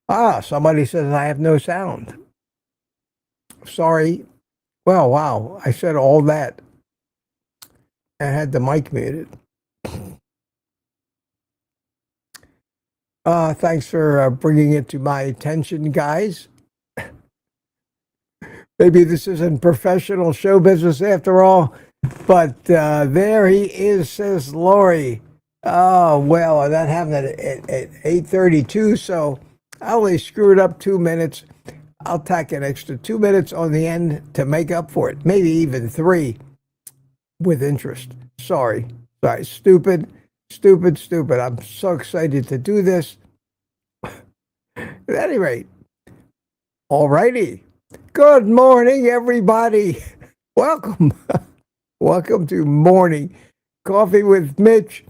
Ah, somebody says I have no sound. Sorry. Well, wow. I said all that and had the mic muted. Thanks for bringing it to my attention, guys. Maybe this isn't professional show business after all, but there he is, says Lori. Oh, well, that happened at 8:32, so I only screwed up 2 minutes. I'll tack an extra 2 minutes on the end to make up for it, maybe even 3 with interest. Sorry. Stupid. I'm so excited to do this. At any rate, all righty. Good morning, everybody. Welcome. Welcome to Morning Coffee with Mitch.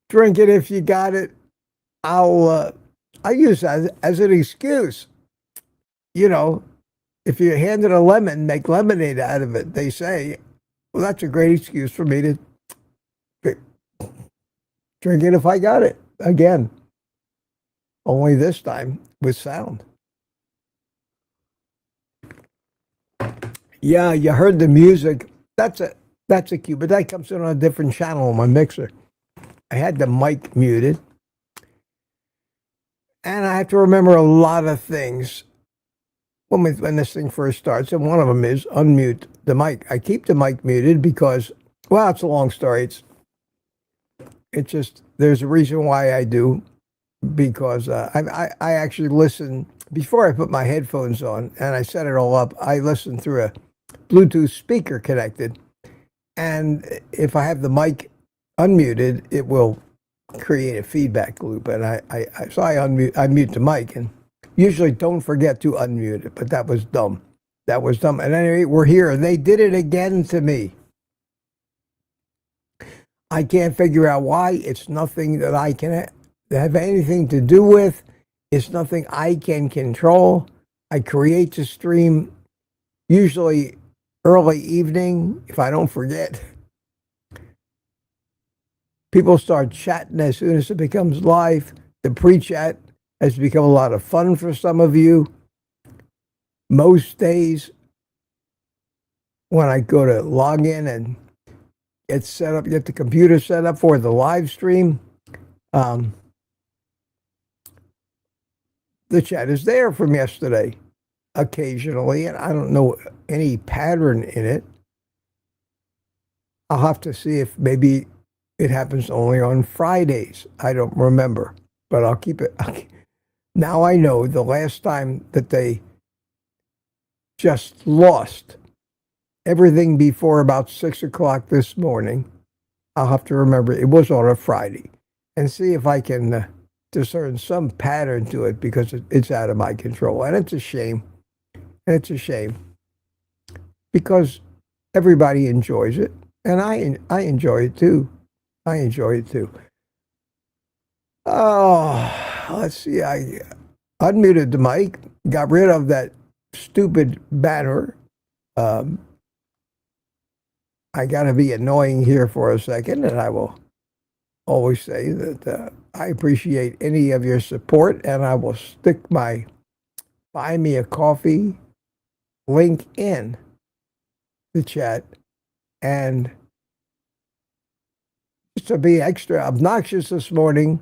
Drink it if you got it. I use that as an excuse. You know, if you're handed a lemon, make lemonade out of it, they say. Well, that's a great excuse for me to drink it if I got it. Again, only this time with sound. Yeah, you heard the music. That's a cue, but that comes in on a different channel on my mixer. I had the mic muted. And I have to remember a lot of things when this thing first starts, and one of them is unmute the mic. I keep the mic muted because, well, it's a long story. It's just, there's a reason why I do, because I actually listen, before I put my headphones on and I set it all up, I listen through a Bluetooth speaker connected. And if I have the mic unmuted, it will create a feedback loop. And so I mute the mic, and usually don't forget to unmute it, but that was dumb. That was dumb. And anyway, we're here. They did it again to me. I can't figure out why. It's nothing that I can have anything to do with. It's nothing I can control. I create the stream usually early evening, if I don't forget. People start chatting as soon as it becomes live. The pre-chat has become a lot of fun for some of you. Most days, when I go to log in and get set up, get the computer set up for the live stream, the chat is there from yesterday occasionally, and I don't know any pattern in it. I'll have to see if maybe it happens only on Fridays. I don't remember, but I'll keep it. Now I know the last time that they just lost everything before about 6 o'clock this morning. I'll have to remember it was on a Friday and see if I can discern some pattern to it, because it's out of my control. And it's a shame. And it's a shame because everybody enjoys it. And I enjoy it too. I enjoy it too. Oh, let's see. I unmuted the mic, got rid of that stupid banner. I got to be annoying here for a second, and I will always say that I appreciate any of your support, and I will stick my Buy Me a Coffee link in the chat. And just to be extra obnoxious this morning,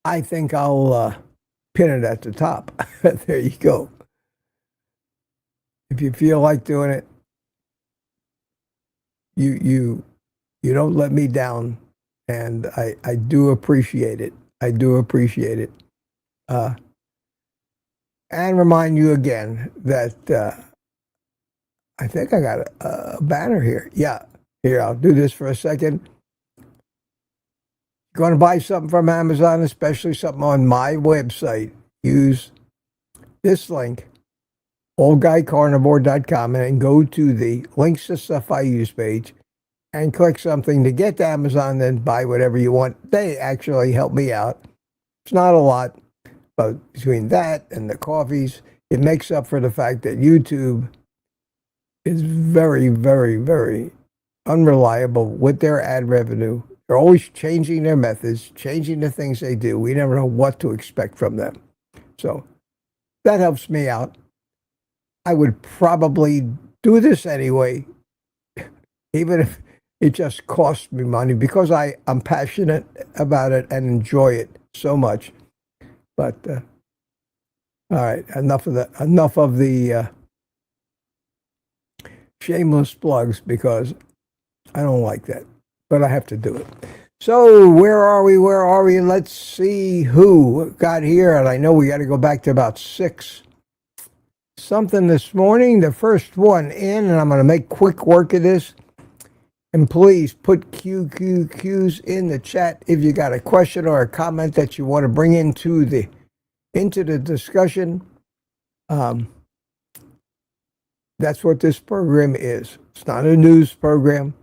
I think I'll pin it at the top. There you go. If you feel like doing it, you don't let me down, and I do appreciate it. I do appreciate it. And remind you again that I think I got a banner here. Yeah, here, I'll do this for a second. You're going to buy something from Amazon, especially something on my website, use this link, OldGuyCarnivore.com, and go to the links to stuff I use page and click something to get to Amazon, then buy whatever you want. They actually help me out. It's not a lot, but between that and the coffees, it makes up for the fact that YouTube is very, very, very unreliable with their ad revenue. They're always changing their methods, changing the things they do. We never know what to expect from them. So that helps me out. I would probably do this anyway, even if it just costs me money, because I'm passionate about it and enjoy it so much. But all right, enough of the shameless plugs, because I don't like that, but I have to do it. So where are we? Let's see who got here. And I know we got to go back to about 6 something this morning. The first one in, and I'm going to make quick work of this. And please put QQQs in the chat if you got a question or a comment that you want to bring into the discussion. That's what this program is. It's not a news program.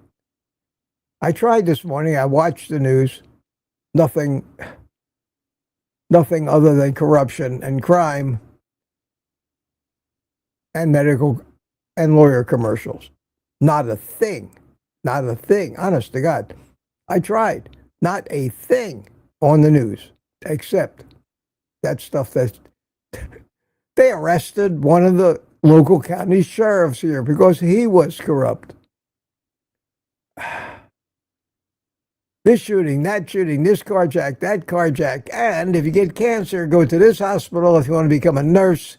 I tried this morning. I watched the news. Nothing other than corruption and crime and medical and lawyer commercials. Not a thing. Not a thing. Honest to God. I tried. Not a thing on the news, except that stuff that they arrested one of the local county sheriffs here because he was corrupt. This shooting, that shooting, this carjack, that carjack. And if you get cancer, go to this hospital. If you want to become a nurse,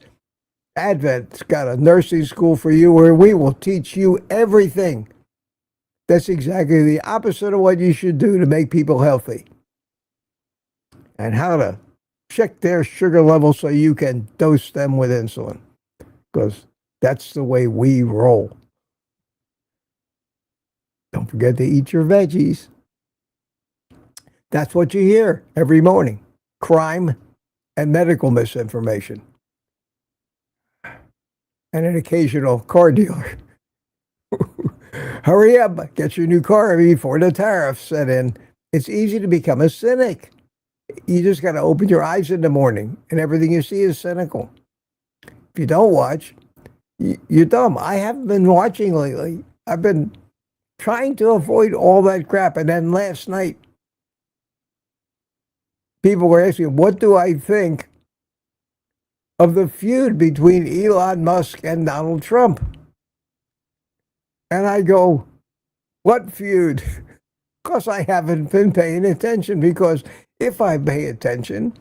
Advent's got a nursing school for you where we will teach you everything. That's exactly the opposite of what you should do to make people healthy. And how to check their sugar level so you can dose them with insulin. Because that's the way we roll. Don't forget to eat your veggies. That's what you hear every morning. Crime and medical misinformation. And an occasional car dealer. Hurry up, get your new car before the tariffs set in. It's easy to become a cynic. You just got to open your eyes in the morning and everything you see is cynical. If you don't watch, you're dumb. I haven't been watching lately. I've been trying to avoid all that crap. And then last night, people were asking, what do I think of the feud between Elon Musk and Donald Trump? And I go, what feud? Because I haven't been paying attention, because if I pay attention,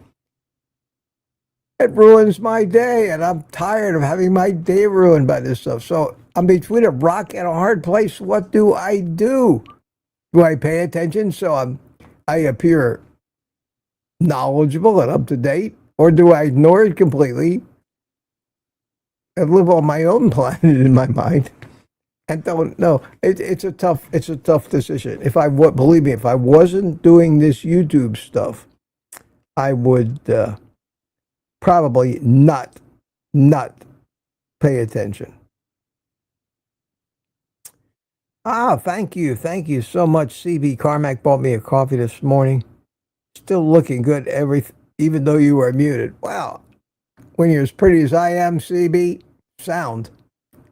it ruins my day, and I'm tired of having my day ruined by this stuff. So I'm between a rock and a hard place. What do I do? Do I pay attention so I appear knowledgeable and up to date, or do I ignore it completely and live on my own planet in my mind and don't know? It's a tough decision. Believe me, if I wasn't doing this YouTube stuff, I would probably not pay attention. Thank you so much. CB Carmack bought me a coffee this morning. Still looking good, even though you were muted. Wow, when you're as pretty as I am, CB, sound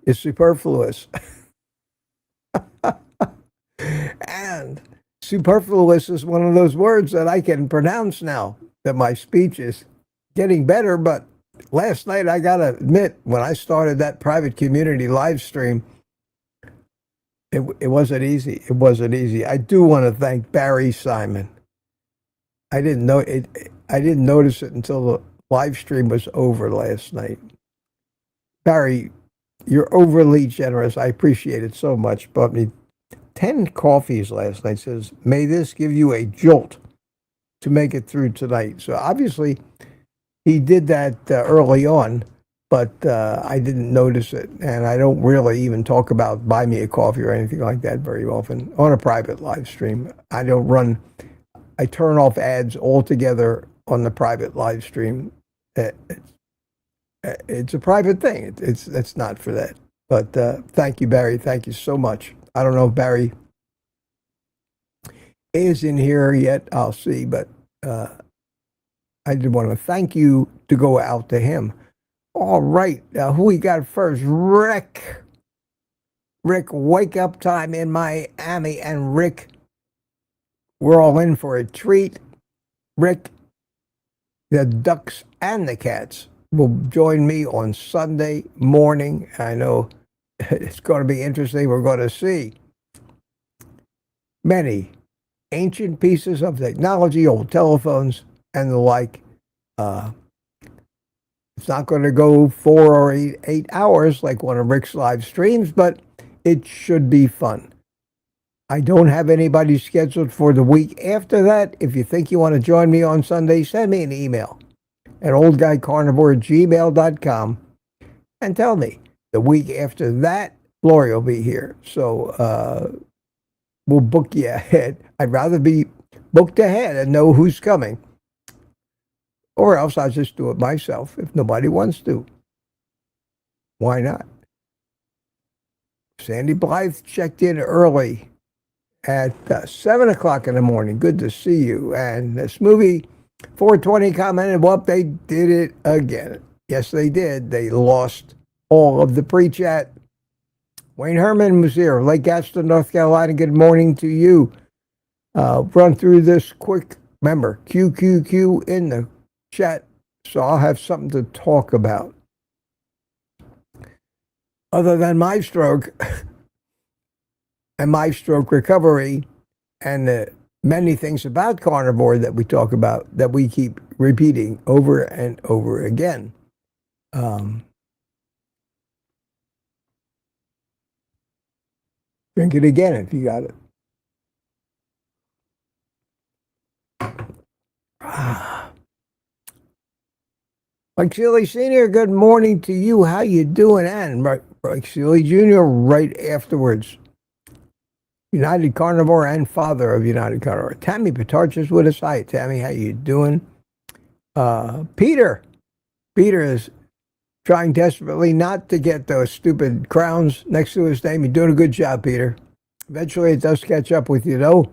is superfluous. And superfluous is one of those words that I can pronounce now, that my speech is getting better. But last night, I got to admit, when I started that private community live stream, it wasn't easy. It wasn't easy. I do want to thank Barry Simon. I didn't notice it until the live stream was over last night. Barry, you're overly generous. I appreciate it so much. Bought me 10 coffees last night. Says, may this give you a jolt to make it through tonight. So obviously, he did that early on, but I didn't notice it. And I don't really even talk about buy me a coffee or anything like that very often on a private live stream. I turn off ads altogether on the private live stream. It's a private thing. It's not for that. But thank you, Barry. Thank you so much. I don't know if Barry is in here yet. I'll see. But I did want to thank you to go out to him. All right. Who we got first? Rick. Rick, wake up time in Miami. And Rick, we're all in for a treat. Rick, the ducks and the cats will join me on Sunday morning. I know it's going to be interesting. We're going to see many ancient pieces of technology, old telephones, and the like. It's not going to go 4 or 8 hours like one of Rick's live streams, but it should be fun. I don't have anybody scheduled for the week after that. If you think you want to join me on Sunday, send me an email at oldguycarnivore@gmail.com and tell me. The week after that, Lori will be here. So we'll book you ahead. I'd rather be booked ahead and know who's coming. Or else I'll just do it myself if nobody wants to. Why not? Sandy Blythe checked in early at 7 o'clock in the morning. Good to see you. And this movie 420 commented, well, they did it again. Yes, they did. They lost all of the pre-chat. Wayne Herman was here, Lake Gaston, North Carolina. Good morning to you. Run through this quick. Remember, QQQ in the chat, so I'll have something to talk about. Other than my stroke and my stroke recovery and the many things about carnivore that we talk about, that we keep repeating over and over again. Drink it again if you got it. Mike Seeley Sr., good morning to you. How you doing? And Mike Seeley Jr. right afterwards. United Carnivore and father of United Carnivore. Tammy Patarchis with us. Hi, Tammy. How you doing? Peter. Peter is trying desperately not to get those stupid crowns next to his name. You're doing a good job, Peter. Eventually, it does catch up with you, though.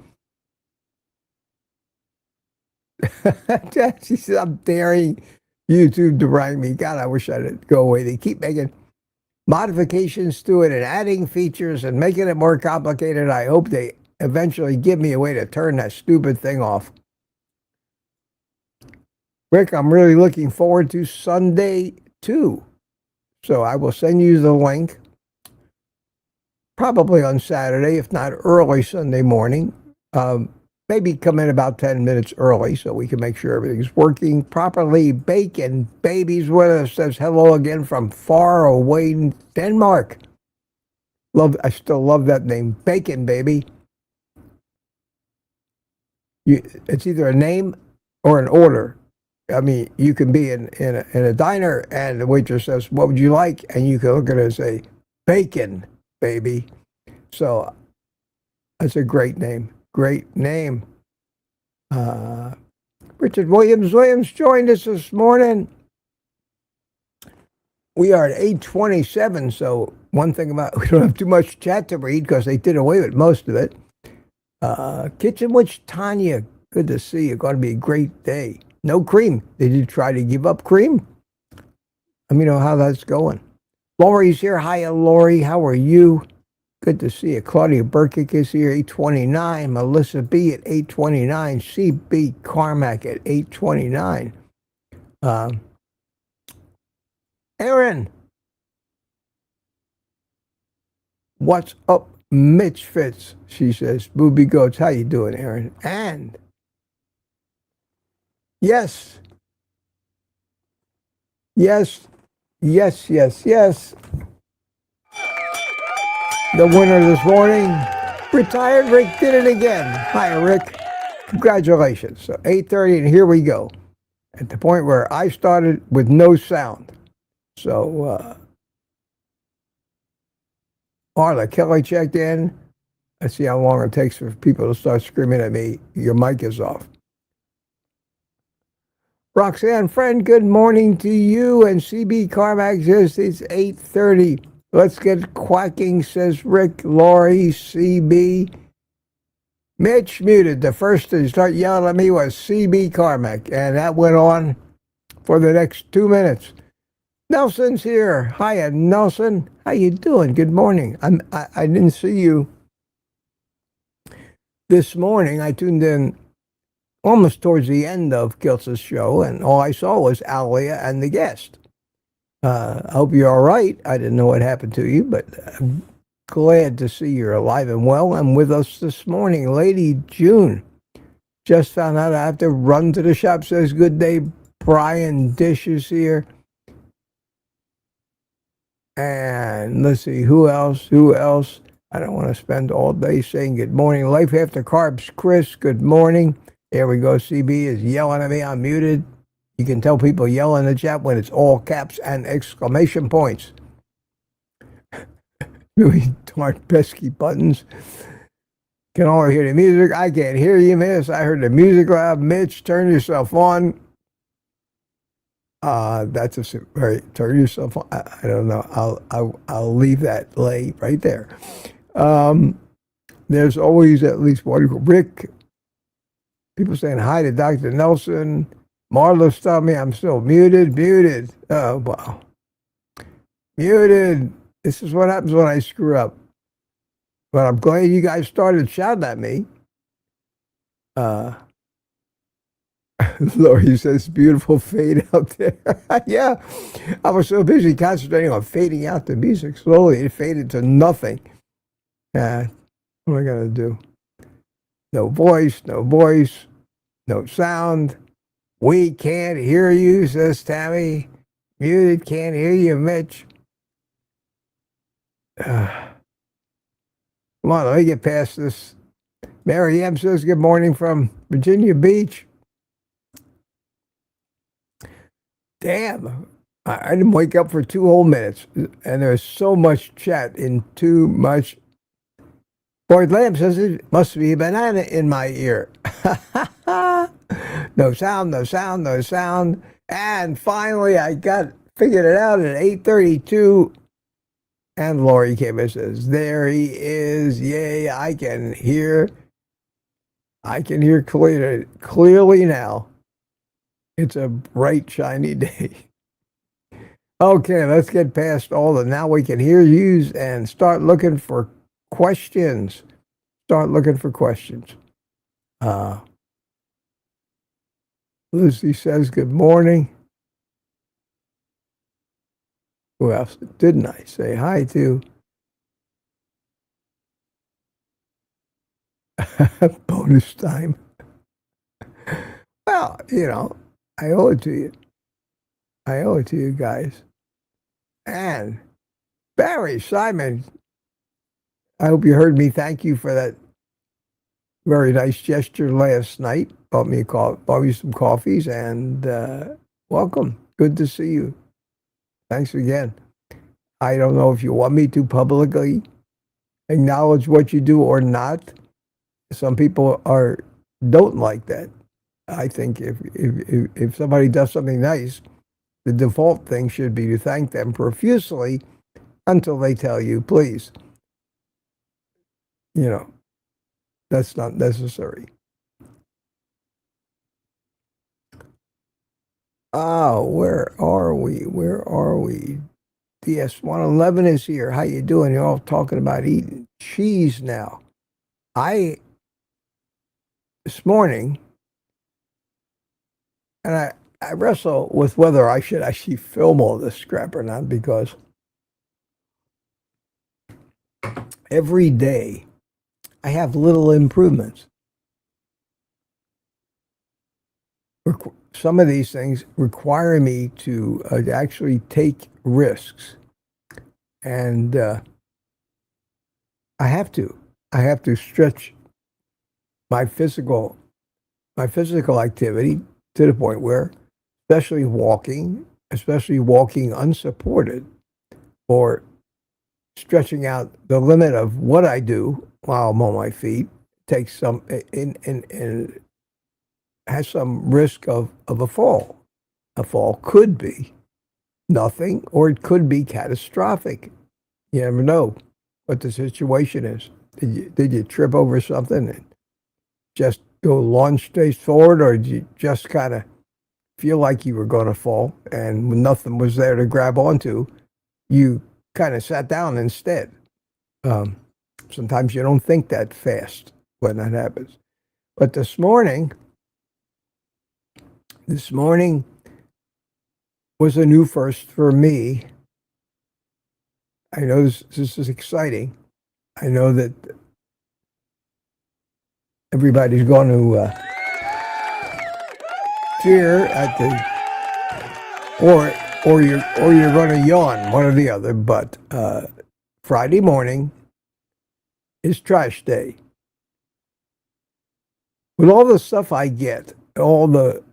She said, I'm daring YouTube to rank me. God, I wish I'd go away. They keep making modifications to it and adding features and making it more complicated. I hope they eventually give me a way to turn that stupid thing off. Rick, I'm really looking forward to Sunday too. So I will send you the link probably on Saturday, if not early Sunday morning. Maybe come in about 10 minutes early so we can make sure everything's working properly. Bacon Baby's with us, says hello again from far away in Denmark. I still love that name, Bacon Baby. It's either a name or an order. I mean, you can be in a diner and the waitress says, what would you like? And you can look at it and say, Bacon Baby. So that's a great name. Great name. Richard Williams joined us this morning. We are at 8:27, so one thing about we don't have too much chat to read because they did away with most of it. Kitchen Witch Tanya, good to see you. Going to be a great day. No cream. Did you try to give up cream? Let me know how that's going. Lori's here. Hiya, Lori. How are you? Good to see you. Claudia Burkick is here, 8:29. Melissa B at 8:29. CB Carmack at 8:29. Aaron. What's up, Mitch Fitz? She says, Booby Goats. How you doing, Aaron? And yes. The winner this morning, retired Rick, did it again. Hi, Rick. Congratulations. So 8:30, and here we go. At the point where I started with no sound. So, Arla Kelly checked in. Let's see how long it takes for people to start screaming at me. Your mic is off. Roxanne Friend, good morning to you. And CB Carmack says it's 8:30. Let's get quacking, says Rick. Lori, CB. Mitch muted. The first to start yelling at me was CB Carmack, and that went on for the next 2 minutes. Nelson's here. Hiya, Nelson. How you doing? Good morning. I didn't see you this morning. I tuned in almost towards the end of Kiltz's show, and all I saw was Alia and the guest. I hope you're all right. I didn't know what happened to you, but I'm glad to see you're alive and well and with us this morning. Lady June just found out I have to run to the shop, says good day. Brian Dish is here. And let's see, who else? I don't want to spend all day saying good morning. Life After Carbs, Chris, good morning. There we go. CB is yelling at me. I'm muted. You can tell people yell in the chat when it's all caps and exclamation points. Really darn pesky buttons. Can only hear the music. I can't hear you, miss. I heard the music loud. Mitch, turn yourself on. That's a right. Turn yourself on. I don't know. I'll leave that lay right there. There's always at least one. Rick. People saying hi to Dr. Nelson. Marlo's telling me I'm still muted. Oh, wow. Muted. This is what happens when I screw up. But I'm glad you guys started shouting at me. Lori says, beautiful fade out there. Yeah, I was so busy concentrating on fading out the music. Slowly, it faded to nothing. What am I going to do? No voice, no sound. We can't hear you, says Tammy. Muted, can't hear you, Mitch. Come on, let me get past this. Mary M says, good morning from Virginia Beach. Damn, I didn't wake up for 2 whole minutes. And there's so much chat in too much Boyd Lamb says it must be a banana in my ear. No sound, no sound, no sound. And finally, I figured it out at 8:32. And Lori came and says, "There he is! Yay! I can hear clearly now. It's a bright, shiny day." Okay, let's get past all the now we can hear yous and start looking for questions. Lucy says, "Good morning." Who else didn't I say hi to? Bonus time. Well, I owe it to you. I owe it to you guys. And Barry Simon, I hope you heard me. Thank you for that very nice gesture last night. Bought me some coffees, and welcome. Good to see you. Thanks again. I don't know if you want me to publicly acknowledge what you do or not. Some people don't like that. I think if somebody does something nice, the default thing should be to thank them profusely until they tell you, please. That's not necessary. Oh, where are we? DS111 is here. How you doing? You're all talking about eating cheese now. This morning, and I wrestle with whether I should actually film all this crap or not, because every day I have little improvements. Some of these things require me to actually take risks, and I have to stretch my physical activity to the point where, especially walking unsupported, or stretching out the limit of what I do while I'm on my feet, takes some and has some risk of a fall. A fall could be nothing, or it could be catastrophic. You never know what the situation is. Did you trip over something and just go launch straight forward, or did you just kind of feel like you were going to fall, and when nothing was there to grab onto, you kind of sat down instead? Sometimes you don't think that fast when that happens. But this morning was a new first for me. I know this is exciting. I know that everybody's going to cheer at or you're going to yawn, one or the other. But Friday morning is trash day. With all the stuff I get, all the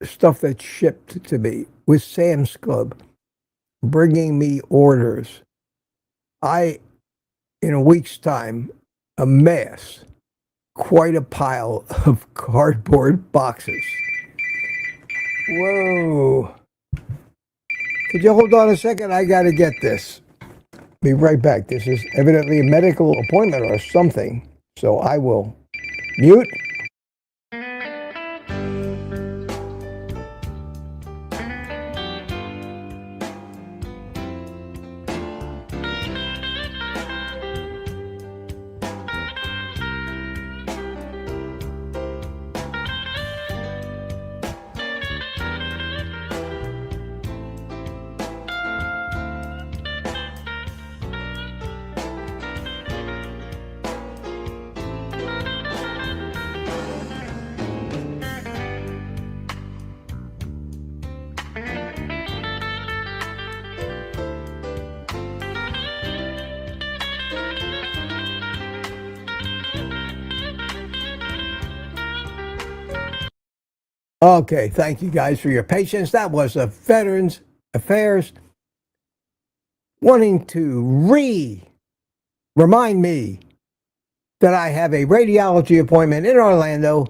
stuff that's shipped to me, with Sam's Club bringing me orders, I, in a week's time, amass quite a pile of cardboard boxes. Whoa. Could you hold on a second? I got to get this. Be right back. This is evidently a medical appointment or something, so I will mute. Okay, thank you guys for your patience. That was a Veterans Affairs wanting to remind me that I have a radiology appointment in Orlando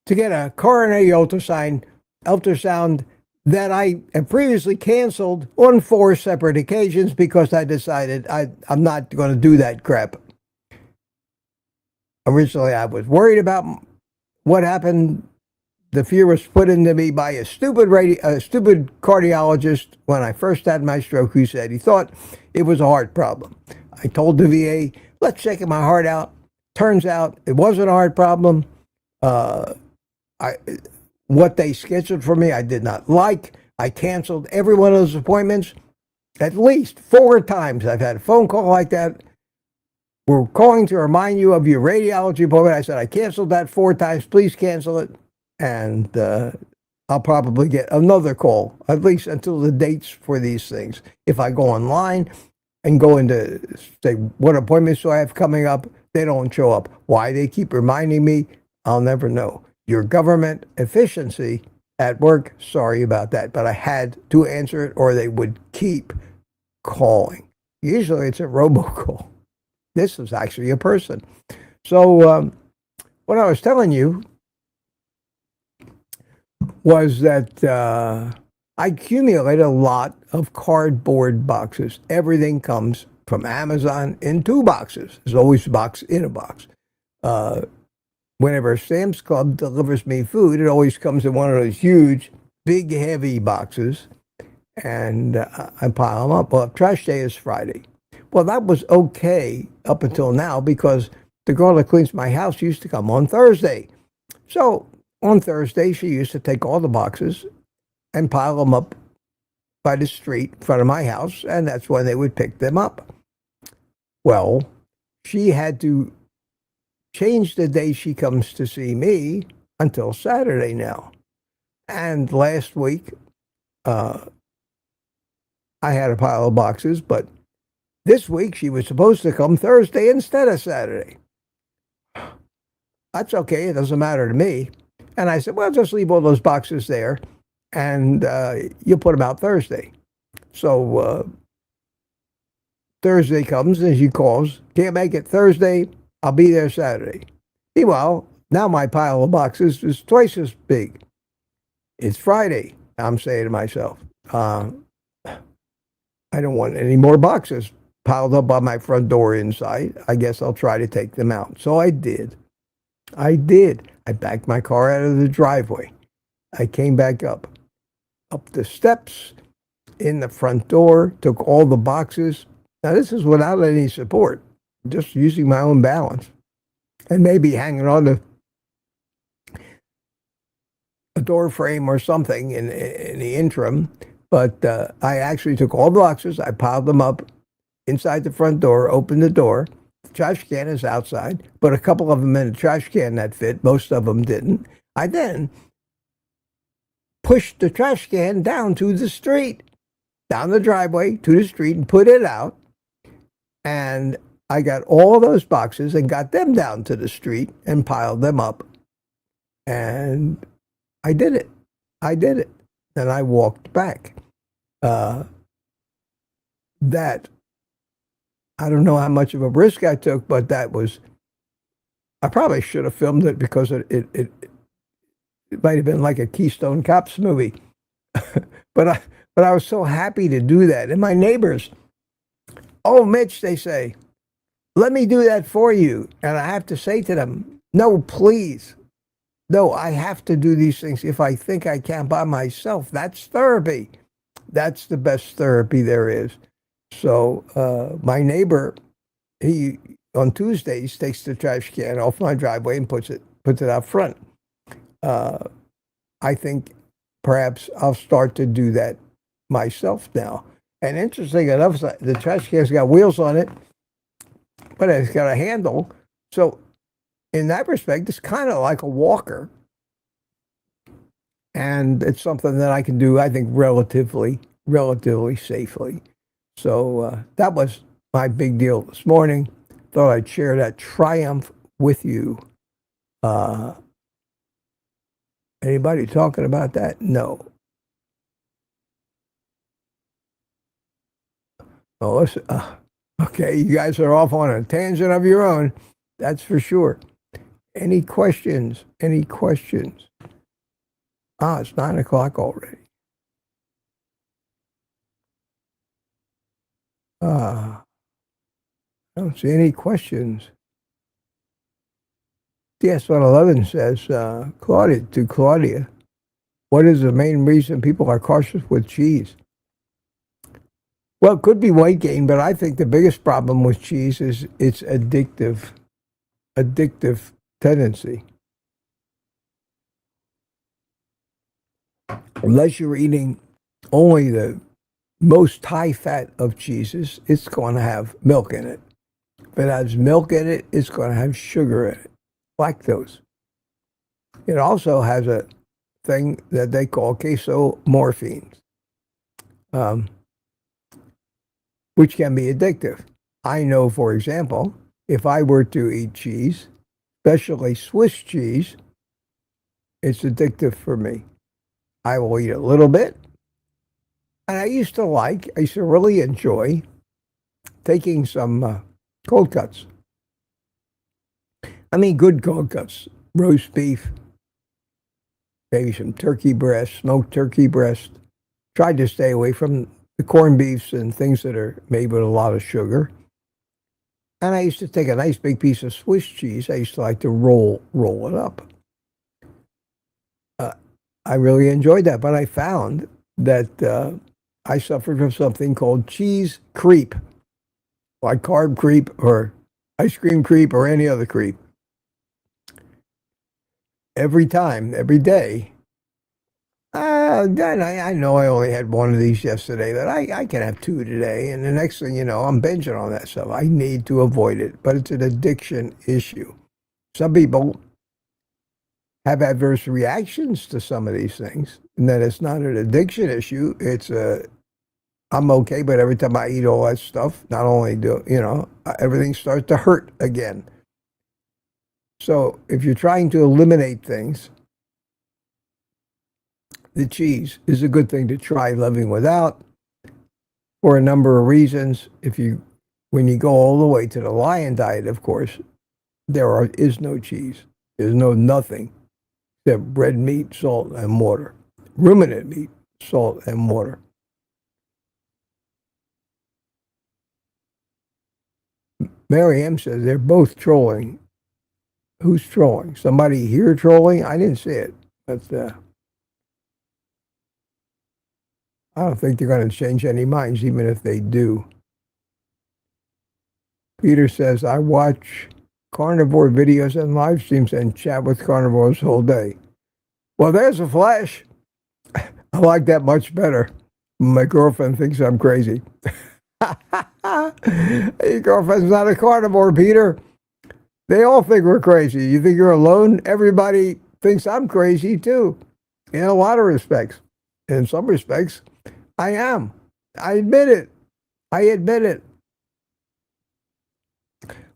to get a coronary ultrasound that I have previously canceled on 4 separate occasions because I decided I'm not going to do that crap. Originally, I was worried about what happened. The fear was put into me by a stupid cardiologist when I first had my stroke, who said he thought it was a heart problem. I told the VA, let's check my heart out. Turns out it wasn't a heart problem. What they scheduled for me, I did not like. I canceled every one of those appointments at least 4 times. I've had a phone call like that. We're calling to remind you of your radiology appointment. I said, I canceled that 4 times. Please cancel it. And I'll probably get another call, at least until the dates for these things. If I go online and go into, say, what appointments do I have coming up, they don't show up. Why they keep reminding me, I'll never know. Your government efficiency at work, sorry about that. But I had to answer it or they would keep calling. Usually it's a robocall. This is actually a person. So what I was telling you was that I accumulate a lot of cardboard boxes. Everything comes from Amazon in 2 boxes. There's always a box in a box. Whenever Sam's Club delivers me food, it always comes in one of those huge, big, heavy boxes, and I pile them up. Well, trash day is Friday. Well, that was okay up until now because the girl that cleans my house used to come on Thursday. So on Thursday, she used to take all the boxes and pile them up by the street in front of my house, and that's when they would pick them up. Well, she had to change the day she comes to see me until Saturday now. And last week, I had a pile of boxes, but this week she was supposed to come Thursday instead of Saturday. That's okay. It doesn't matter to me. And I said, well, just leave all those boxes there and you'll put them out Thursday. So Thursday comes and she calls, can't make it Thursday, I'll be there Saturday. Meanwhile, now my pile of boxes is twice as big. It's Friday. I'm saying to myself, I don't want any more boxes piled up on my front door inside. I guess I'll try to take them out. So I did. I backed my car out of the driveway. I came back up the steps, in the front door, took all the boxes. Now, this is without any support, just using my own balance and maybe hanging on to a door frame or something in the interim. But I actually took all the boxes, I piled them up inside the front door, opened the door. The trash can is outside, but a couple of them in the trash can that fit. Most of them didn't. I then pushed the trash can down to the street, down the driveway to the street, and put it out. And I got all those boxes and got them down to the street and piled them up. And I did it. And I walked back. That, I don't know how much of a risk I took, but that was, I probably should have filmed it because it might have been like a Keystone Cops movie. But I was so happy to do that. And my neighbors, oh, Mitch, they say, let me do that for you. And I have to say to them, no, please. No, I have to do these things if I think I can by myself. That's therapy. That's the best therapy there is. So my neighbor, he on Tuesdays takes the trash can off my driveway and puts it out front. I think perhaps I'll start to do that myself now. And interesting enough, the trash can's got wheels on it, but it's got a handle. So in that respect, it's kind of like a walker. And it's something that I can do, I think, relatively safely. So that was my big deal this morning. Thought I'd share that triumph with you. Anybody talking about that? No. Oh, listen, Okay, you guys are off on a tangent of your own. That's for sure. Any questions? Any questions? Ah, it's 9 o'clock already. I don't see any questions. Yes, what 11 says, Claudia, what is the main reason people are cautious with cheese? Well, it could be weight gain, but I think the biggest problem with cheese is its addictive tendency. Unless you're eating only the most high fat of cheeses, it's going to have milk in it. If it has milk in it, it's going to have sugar in it, lactose. It also has a thing that they call casomorphins, which can be addictive. I know, for example, if I were to eat cheese, especially Swiss cheese, it's addictive for me. I will eat a little bit. And I used to really enjoy taking some cold cuts. I mean, good cold cuts, roast beef, maybe some turkey breast, smoked turkey breast. Tried to stay away from the corned beefs and things that are made with a lot of sugar. And I used to take a nice big piece of Swiss cheese. I used to like to roll it up. I really enjoyed that, but I found that I suffered from something called cheese creep, like carb creep or ice cream creep or any other creep. Every time, every day. Then I know I only had one of these yesterday, but I can have two today. And the next thing you know, I'm binging on that stuff. I need to avoid it, but it's an addiction issue. Some people have adverse reactions to some of these things, and that it's not an addiction issue. It's I'm okay, but every time I eat all that stuff, not only everything starts to hurt again. So if you're trying to eliminate things, the cheese is a good thing to try living without for a number of reasons. When you go all the way to the lion diet, of course, there is no cheese. There's nothing except red meat, salt, and water. Ruminant meat, salt, and water. Mary M says they're both trolling. Who's trolling? Somebody here trolling? I didn't see it, but I don't think they're going to change any minds, even if they do. Peter says, I watch carnivore videos and live streams and chat with carnivores whole day. Well, there's a flash. I like that much better. My girlfriend thinks I'm crazy. Your girlfriend's not a carnivore, Peter. They all think we're crazy. You think you're alone? Everybody thinks I'm crazy too, in a lot of respects. In some respects, I am. I admit it.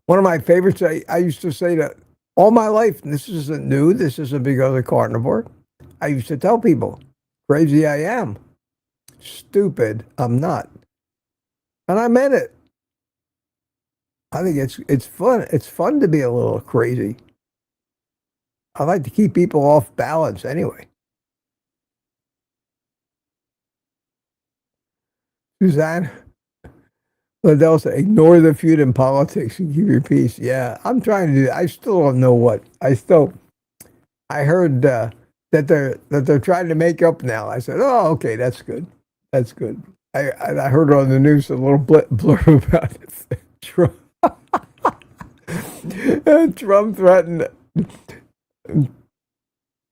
One of my favorites, I used to say that all my life, and this isn't new, this isn't because of carnivore. I used to tell people, crazy I am. Stupid, I'm not. And I meant it. I think it's fun. It's fun to be a little crazy. I like to keep people off balance anyway. Suzanne Liddell said, ignore the feud in politics and keep your peace. Yeah, I'm trying to do that. I still don't know what. I heard that they're trying to make up now. I said, oh, okay, that's good. That's good. I heard on the news a little blurb about it. Trump threatened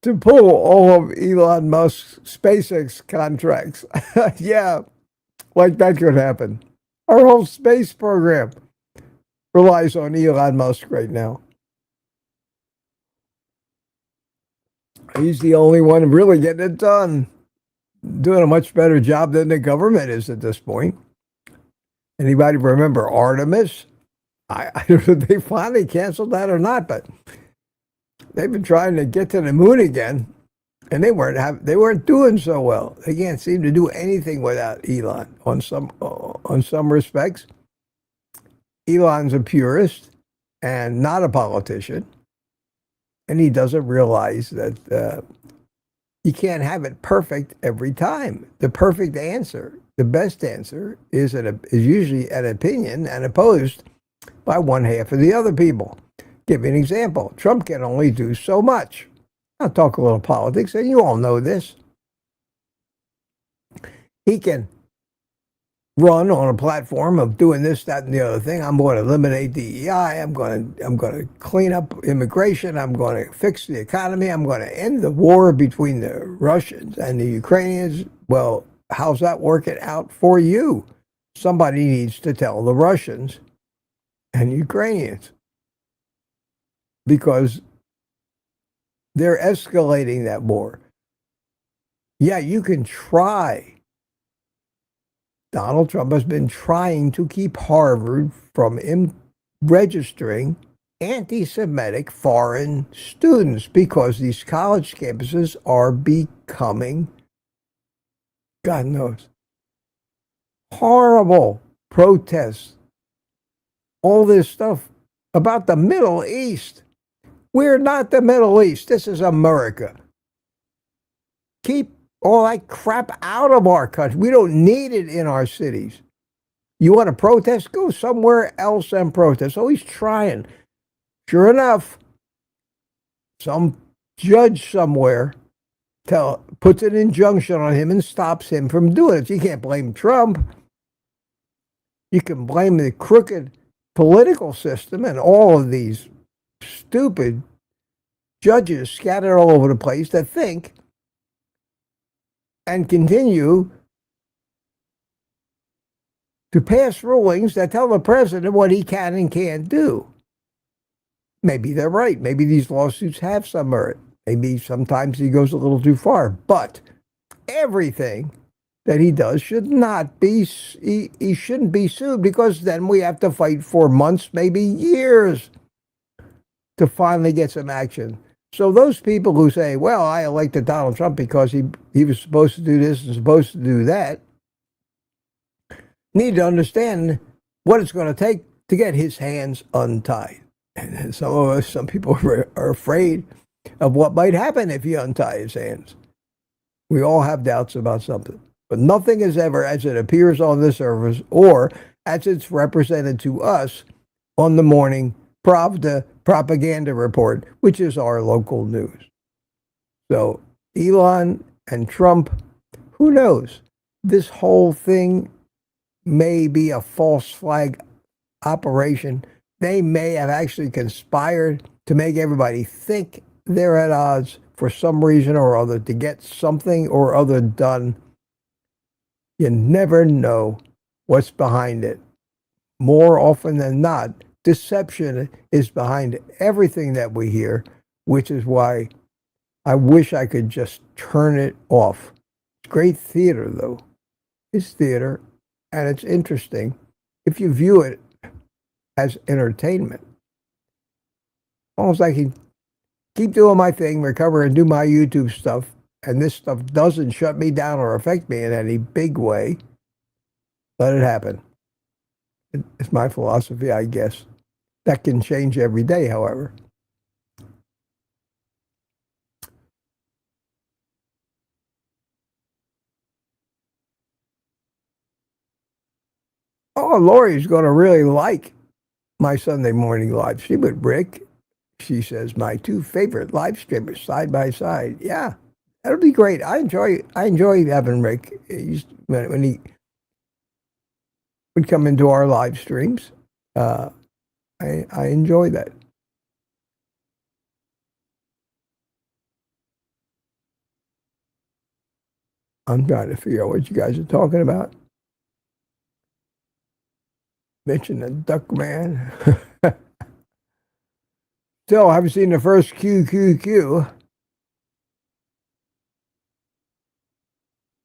to pull all of Elon Musk's SpaceX contracts. Yeah, like that could happen. Our whole space program relies on Elon Musk right now. He's the only one really getting it done. Doing a much better job than the government is at this point. Anybody remember Artemis? I don't know if they finally canceled that or not, but they've been trying to get to the moon again, and they weren't doing so well. They can't seem to do anything without Elon on some respects. Elon's a purist and not a politician, and he doesn't realize that you can't have it perfect every time. The perfect answer, the best answer, is usually an opinion and opposed by one half of the other people. Give you an example. Trump can only do so much. I'll talk a little politics, and you all know this. He can run on a platform of doing this, that, and the other thing. I'm going to eliminate DEI. I'm going to clean up immigration. I'm going to fix the economy. I'm going to end the war between the Russians and the Ukrainians. Well, how's that working out for you? Somebody needs to tell the Russians and Ukrainians, because they're escalating that war. Yeah, you can try. Donald Trump has been trying to keep Harvard from registering anti-Semitic foreign students because these college campuses are becoming, God knows, horrible protests. All this stuff about the Middle East. We're not the Middle East. This is America. Keep all that crap out of our country. We don't need it in our cities. You want to protest? Go somewhere else and protest. Oh, he's trying. Sure enough, some judge somewhere puts an injunction on him and stops him from doing it. You can't blame Trump. You can blame the crooked political system and all of these stupid judges scattered all over the place that think and continue to pass rulings that tell the president what he can and can't do. Maybe they're right. Maybe these lawsuits have some merit. Maybe sometimes he goes a little too far. But everything that he does should not be, he shouldn't be sued, because then we have to fight for months, maybe years, to finally get some action. So those people who say, well, I elected Donald Trump because he was supposed to do this and supposed to do that, need to understand what it's going to take to get his hands untied. And some people are afraid of what might happen if he unties his hands. We all have doubts about something. But nothing is ever as it appears on the surface or as it's represented to us on the morning Pravda propaganda report, which is our local news. So Elon and Trump, who knows? This whole thing may be a false flag operation. They may have actually conspired to make everybody think they're at odds for some reason or other to get something or other done. You never know what's behind it. More often than not, deception is behind everything that we hear, which is why I wish I could just turn it off. It's great theater, though. It's theater, and it's interesting if you view it as entertainment. Almost I can keep doing my thing, recover, and do my YouTube stuff, and this stuff doesn't shut me down or affect me in any big way. Let it happen. It's my philosophy, I guess. That can change every day, however. Oh, Lori's going to really like my Sunday morning live stream with Rick. She says, my two favorite live streamers side by side. Yeah, that'll be great. I enjoy having Rick. When he would come into our live streams, I enjoy that. I'm trying to figure out what you guys are talking about. Mention the duck man. Still, I haven't seen the first QQQ.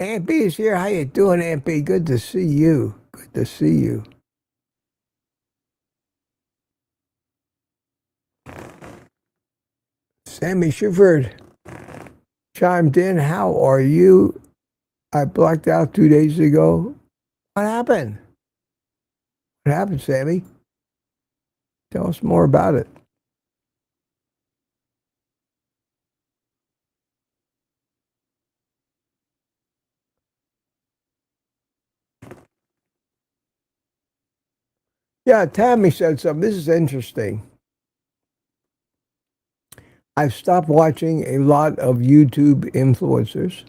Aunt B is here. How you doing, Aunt B? Good to see you. Good to see you. Sammy Shuford chimed in. How are you? I blacked out 2 days ago. What happened? What happened, Sammy? Tell us more about it. Yeah, Tammy said something. This is interesting. I've stopped watching a lot of YouTube influencers.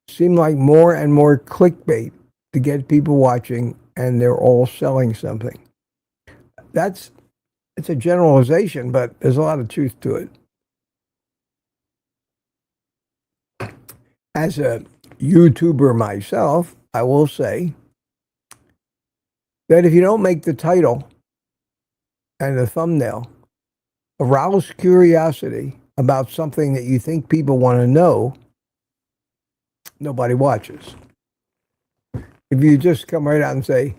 Seem like more and more clickbait to get people watching, and they're all selling something. It's a generalization, but there's a lot of truth to it. As a YouTuber myself, I will say that if you don't make the title and the thumbnail arouse curiosity about something that you think people want to know, nobody watches. If you just come right out and say,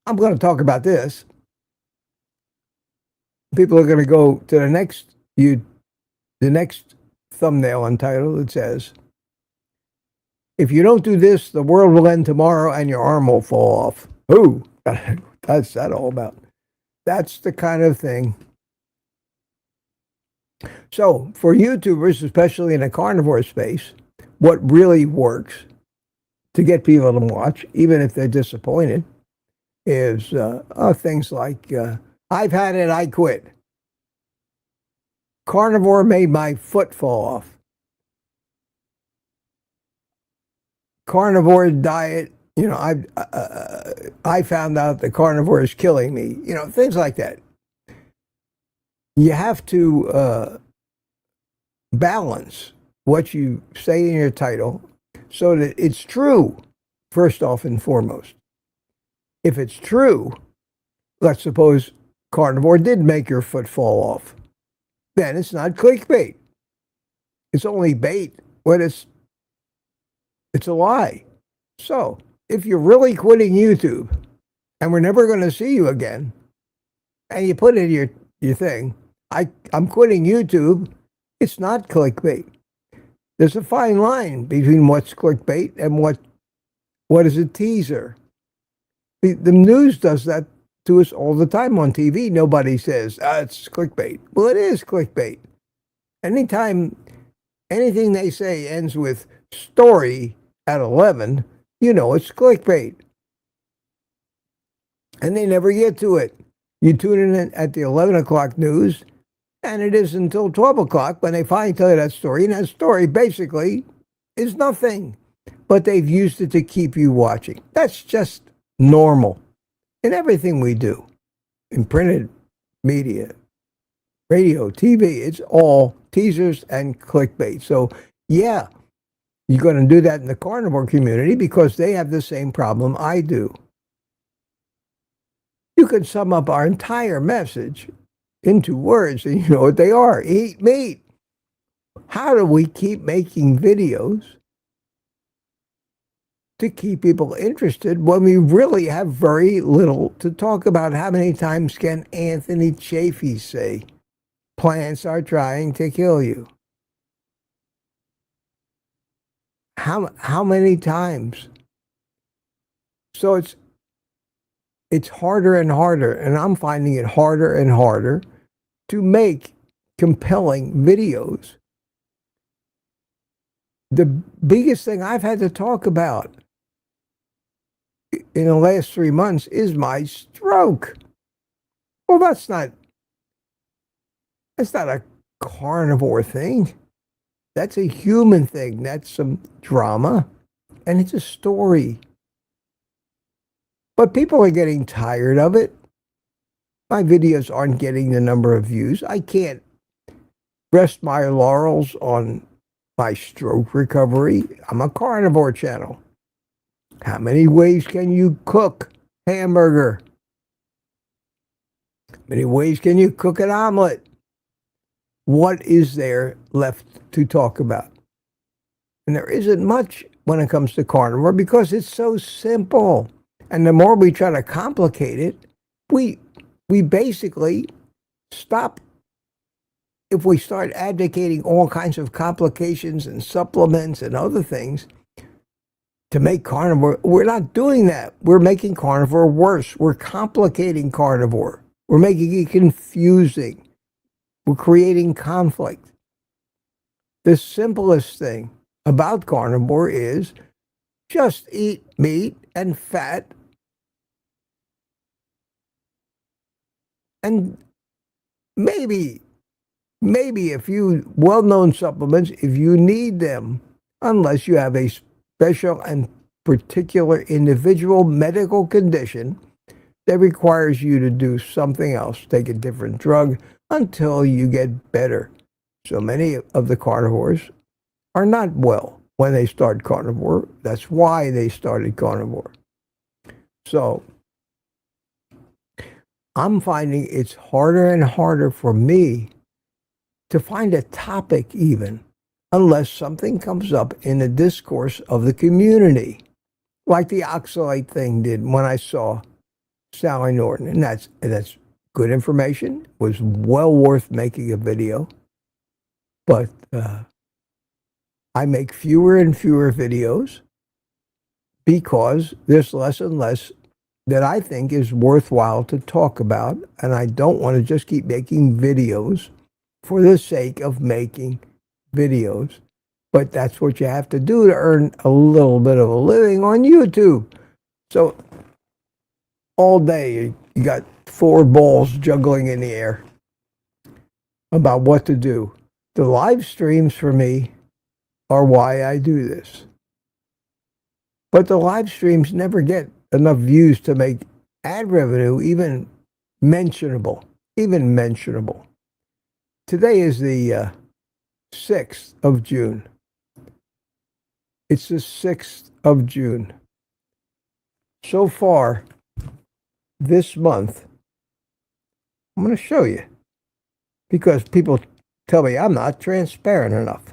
I'm going to talk about this, people are going to go to the next thumbnail and title that says, if you don't do this, the world will end tomorrow and your arm will fall off. Ooh, that's that all about. That's the kind of thing. So for YouTubers, especially in the carnivore space, what really works to get people to watch, even if they're disappointed, is things like, I've had it, I quit. Carnivore made my foot fall off. Carnivore diet, I found out the carnivore is killing me. Things like that. You have to balance what you say in your title so that it's true, first off and foremost. If it's true, let's suppose carnivore did make your foot fall off. Then it's not clickbait. It's only bait when it's a lie. So if you're really quitting YouTube and we're never going to see you again, and you put in your thing, I'm quitting YouTube, it's not clickbait. There's a fine line between what's clickbait and what is a teaser. The news does that to us all the time on TV. Nobody says, it's clickbait. Well, it is clickbait. Anytime anything they say ends with story at 11, it's clickbait. And they never get to it. You tune in at the 11 o'clock news, and it is until 12 o'clock when they finally tell you that story. And that story basically is nothing, but they've used it to keep you watching. That's just normal in everything we do, in printed media, radio, TV. It's all teasers and clickbait. So, yeah, you're going to do that in the carnivore community because they have the same problem I do. You could sum up our entire message into words, and you know what they are. Eat meat. How do we keep making videos to keep people interested when we really have very little to talk about? How many times can Anthony Chafee say, plants are trying to kill you? How many times? So it's harder and harder, and I'm finding it harder and harder to make compelling videos. The biggest thing I've had to talk about in the last 3 months is my stroke. Well, that's not a carnivore thing. That's a human thing. That's some drama, and it's a story. But people are getting tired of it. My videos aren't getting the number of views. I can't rest my laurels on my stroke recovery. I'm a carnivore channel. How many ways can you cook hamburger? How many ways can you cook an omelet? What is there left to talk about? And there isn't much when it comes to carnivore because it's so simple. And the more we try to complicate it, we basically stop. If we start advocating all kinds of complications and supplements and other things to make carnivore, we're not doing that. We're making carnivore worse. We're complicating carnivore. We're making it confusing. We're creating conflict. The simplest thing about carnivore is just eat meat and fat and maybe a few well-known supplements if you need them, unless you have a special and particular individual medical condition that requires you to do something else, take a different drug until you get better. So many of the carnivores are not well when they start carnivore. That's why they started carnivore. So I'm finding it's harder and harder for me to find a topic even, unless something comes up in the discourse of the community, like the oxalate thing did when I saw Sally Norton. And that's good information, was well worth making a video. But I make fewer and fewer videos because there's less and less that I think is worthwhile to talk about, and I don't want to just keep making videos for the sake of making videos. But that's what you have to do to earn a little bit of a living on YouTube. So all day you got 4 balls juggling in the air about what to do. The live streams for me are why I do this. But the live streams never get enough views to make ad revenue even mentionable. Today is the 6th of June. It's the 6th of June. So far, this month, I'm going to show you, because people tell me I'm not transparent enough.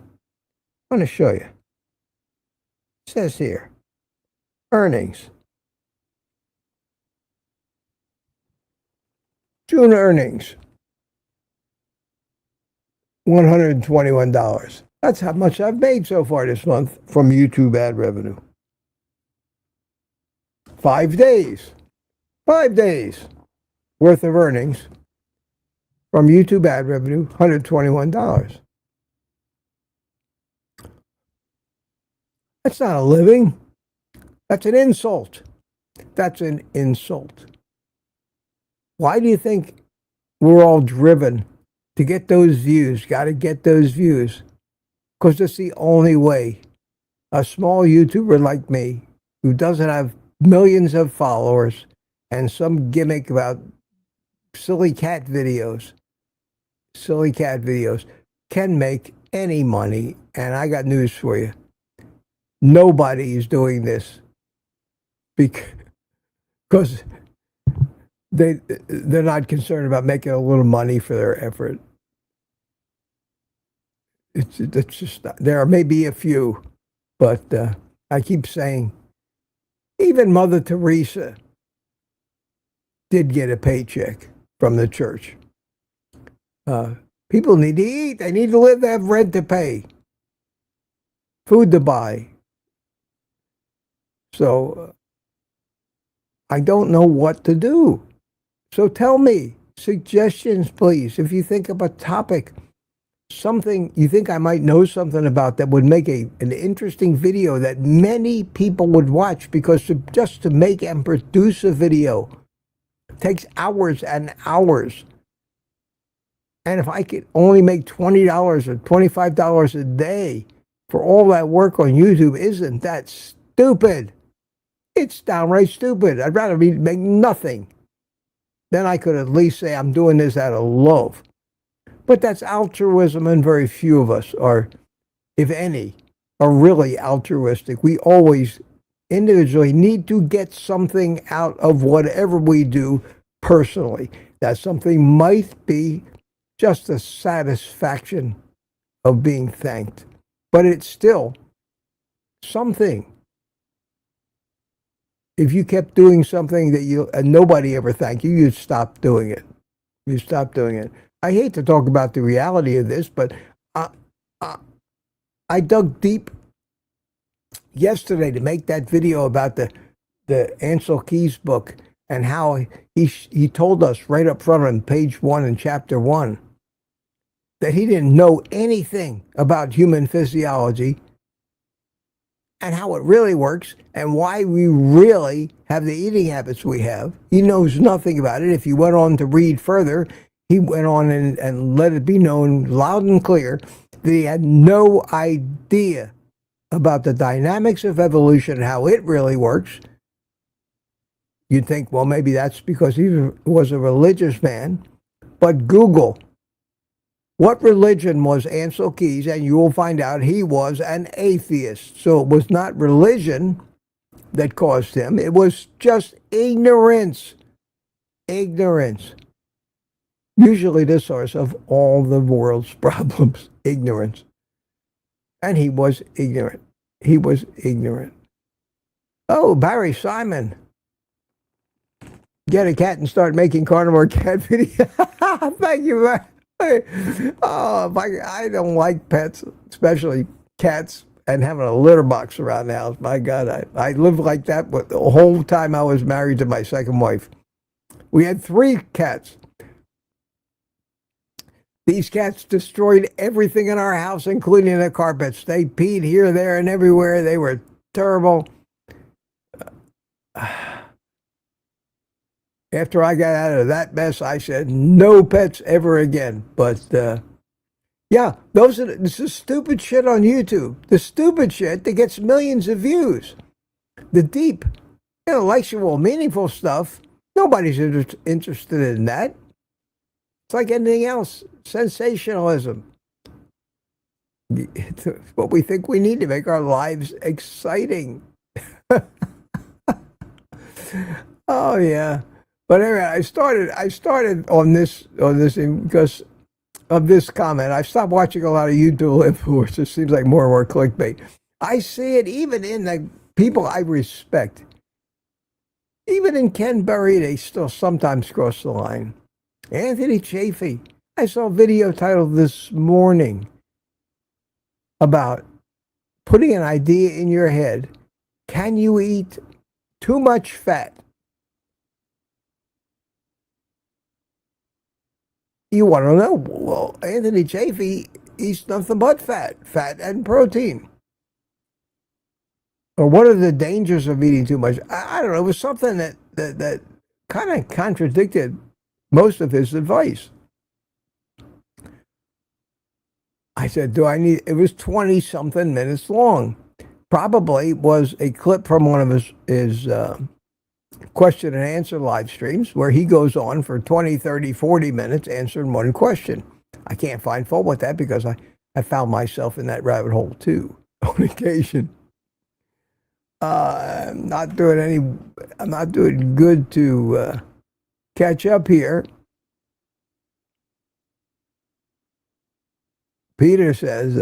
I'm going to show you. It says here, earnings. June earnings, $121. That's how much I've made so far this month from YouTube ad revenue. 5 days worth of earnings from YouTube ad revenue, $121. That's not a living. That's an insult. That's an insult. Why do you think we're all driven to get those views? Got to get those views. Because it's the only way a small YouTuber like me, who doesn't have millions of followers and some gimmick about silly cat videos, can make any money. And I got news for you. Nobody is doing this because they're not concerned about making a little money for their effort. It's just, there may be a few, but I keep saying, even Mother Teresa did get a paycheck from the church. People need to eat. They need to live. They have rent to pay, food to buy. So I don't know what to do. So tell me, suggestions, please. If you think of a topic, something you think I might know something about that would make an interesting video that many people would watch, because just to make and produce a video takes hours and hours. And if I could only make $20 or $25 a day for all that work on YouTube, isn't that stupid? It's downright stupid. I'd rather make nothing. Then I could at least say I'm doing this out of love. But that's altruism, and very few of us are, if any, are really altruistic. We always individually need to get something out of whatever we do personally. That something might be just the satisfaction of being thanked, but it's still something. If you kept doing something that nobody ever thanked you, you'd stop doing it. You'd stop doing it. I hate to talk about the reality of this, but I dug deep yesterday to make that video about the Ancel Keys book, and how he told us right up front on page 1 in chapter 1 that he didn't know anything about human physiology and how it really works and why we really have the eating habits we have. He knows nothing about it. If you went on to read further, he went on and let it be known loud and clear that he had no idea about the dynamics of evolution and how it really works. You'd think, well, maybe that's because he was a religious man. But Google, what religion was Ancel Keys, and you will find out he was an atheist. So it was not religion that caused him. It was just ignorance. Ignorance. Usually the source of all the world's problems. Ignorance. And he was ignorant. He was ignorant. Oh, Barry Simon. Get a cat and start making carnivore cat videos. Thank you, Barry. Oh, I don't like pets, especially cats, and having a litter box around the house. My God, I lived like that the whole time I was married to my second wife. We had 3 cats. These cats destroyed everything in our house, including the carpets. They peed here, there, and everywhere. They were terrible. After I got out of that mess, I said, no pets ever again. But, yeah, this is stupid shit on YouTube. The stupid shit that gets millions of views. The deep, intellectual, meaningful stuff, nobody's interested in that. It's like anything else, sensationalism. It's what we think we need to make our lives exciting. Oh, yeah. But anyway, I started on this thing because of this comment. I've stopped watching a lot of YouTube influencers. It seems like more and more clickbait. I see it even in the people I respect. Even in Ken Berry, they still sometimes cross the line. Anthony Chafee. I saw a video titled this morning about putting an idea in your head. Can you eat too much fat? You want to know? Well, Anthony Chafee eats nothing but fat and protein. Or what are the dangers of eating too much? I don't know. It was something that kind of contradicted most of his advice. I said, do I need, it was 20-something minutes long. Probably was a clip from one of his question and answer live streams where he goes on for 20, 30, 40 minutes answering one question. I can't find fault with that because I found myself in that rabbit hole too on occasion. I'm not doing good to catch up here. Peter says,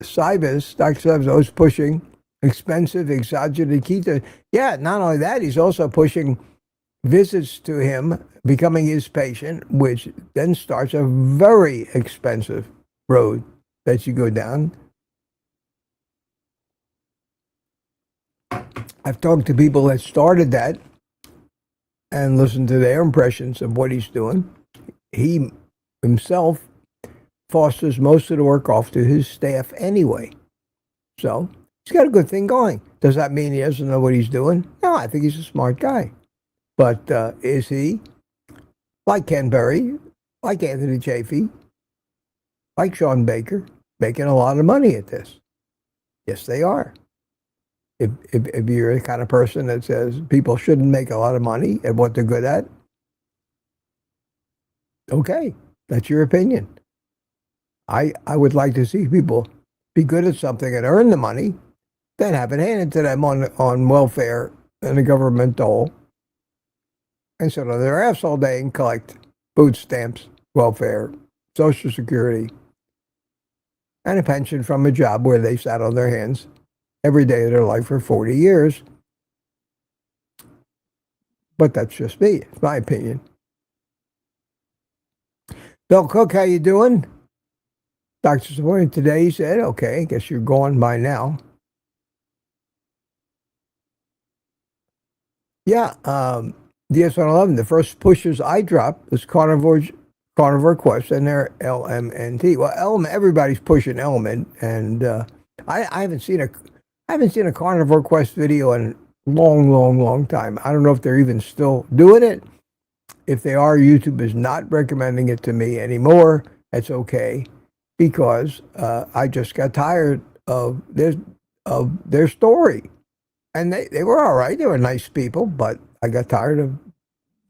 Cybus, Dr. Cybus is pushing expensive exogenous keto. Yeah, not only that, he's also pushing visits to him, becoming his patient, which then starts a very expensive road that you go down. I've talked to people that started that and listened to their impressions of what he's doing. He himself fosters most of the work off to his staff anyway. So he's got a good thing going. Does that mean he doesn't know what he's doing? No, I think he's a smart guy. But is he, like Ken Berry, like Anthony Chafee, like Sean Baker, making a lot of money at this? Yes, they are. If you're the kind of person that says people shouldn't make a lot of money at what they're good at, okay, that's your opinion. I would like to see people be good at something and earn the money, then have it handed to them on welfare and a government dole, and sit on their ass all day and collect food stamps, welfare, Social Security, and a pension from a job where they sat on their hands every day of their life for 40 years. But that's just me. It's my opinion. Bill Cook, how you doing? Dr. Savoy today said, okay, I guess you're gone by now. Yeah, DS111, the first pushers I dropped was Carnivore Quest, and they're LMNT. Well, Element, everybody's pushing Element, and I haven't seen a Carnivore Quest video in a long time. I don't know if they're even still doing it. If they are, YouTube is not recommending it to me anymore. That's okay, because I just got tired of their story. And they were all right. They were nice people, but I got tired of,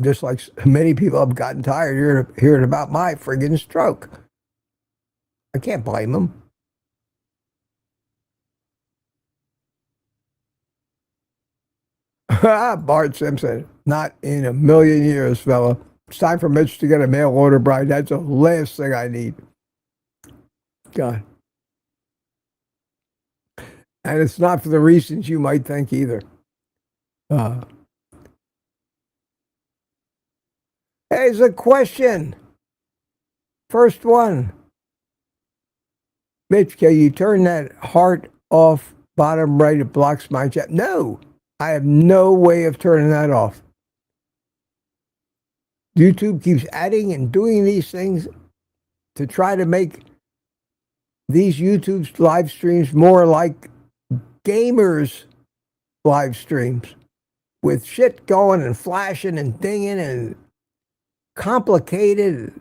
just like many people have gotten tired hearing about my friggin' stroke. I can't blame them. Bart Simpson, not in a million years, fella. It's time for Mitch to get a mail order bride. That's the last thing I need. God. And it's not for the reasons you might think either. Here's a question. First one. Mitch, can you turn that heart off bottom right? It blocks my chat. No, I have no way of turning that off. YouTube keeps adding and doing these things to try to make these YouTube live streams more like gamers' live streams, with shit going and flashing and dinging and complicated.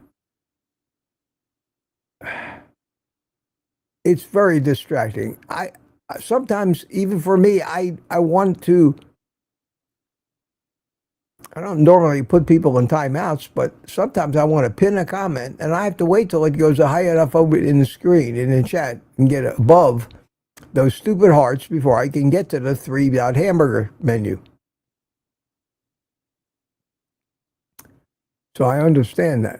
It's very distracting. I sometimes, even for me, I want to. I don't normally put people in timeouts, but sometimes I want to pin a comment, and I have to wait till it goes high enough over in the screen, in the chat, and get above those stupid hearts before I can get to the 3-dot hamburger menu. So I understand that.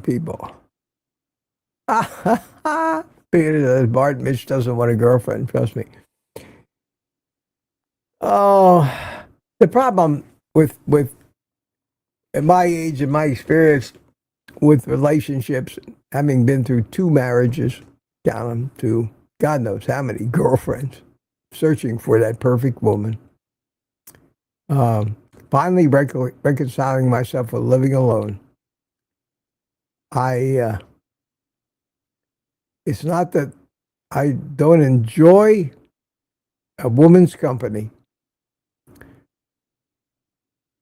People. Bart, Mitch doesn't want a girlfriend, trust me. Oh, the problem with at my age and my experience with relationships, having been through 2 marriages, down to God knows how many girlfriends, searching for that perfect woman. Finally reconciling myself with living alone. It's not that I don't enjoy a woman's company.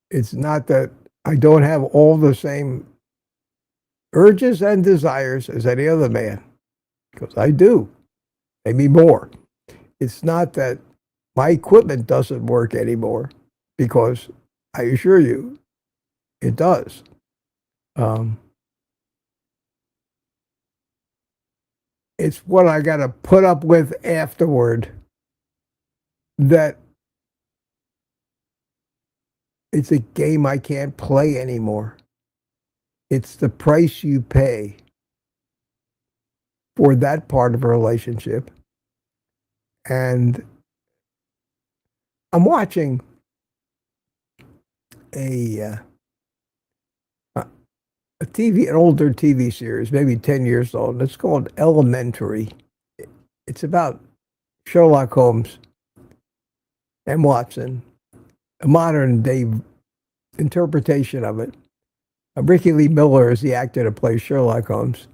It's not that I don't have all the same urges and desires as any other man, because I do, maybe more. It's not that my equipment doesn't work anymore, because I assure you, it does. It's what I got to put up with afterward that it's a game I can't play anymore. It's the price you pay for that part of a relationship. And I'm watching an older TV series, maybe 10 years old. It's called Elementary. It's about Sherlock Holmes and Watson, a modern day interpretation of it. Ricky Lee Miller is the actor that plays Sherlock Holmes.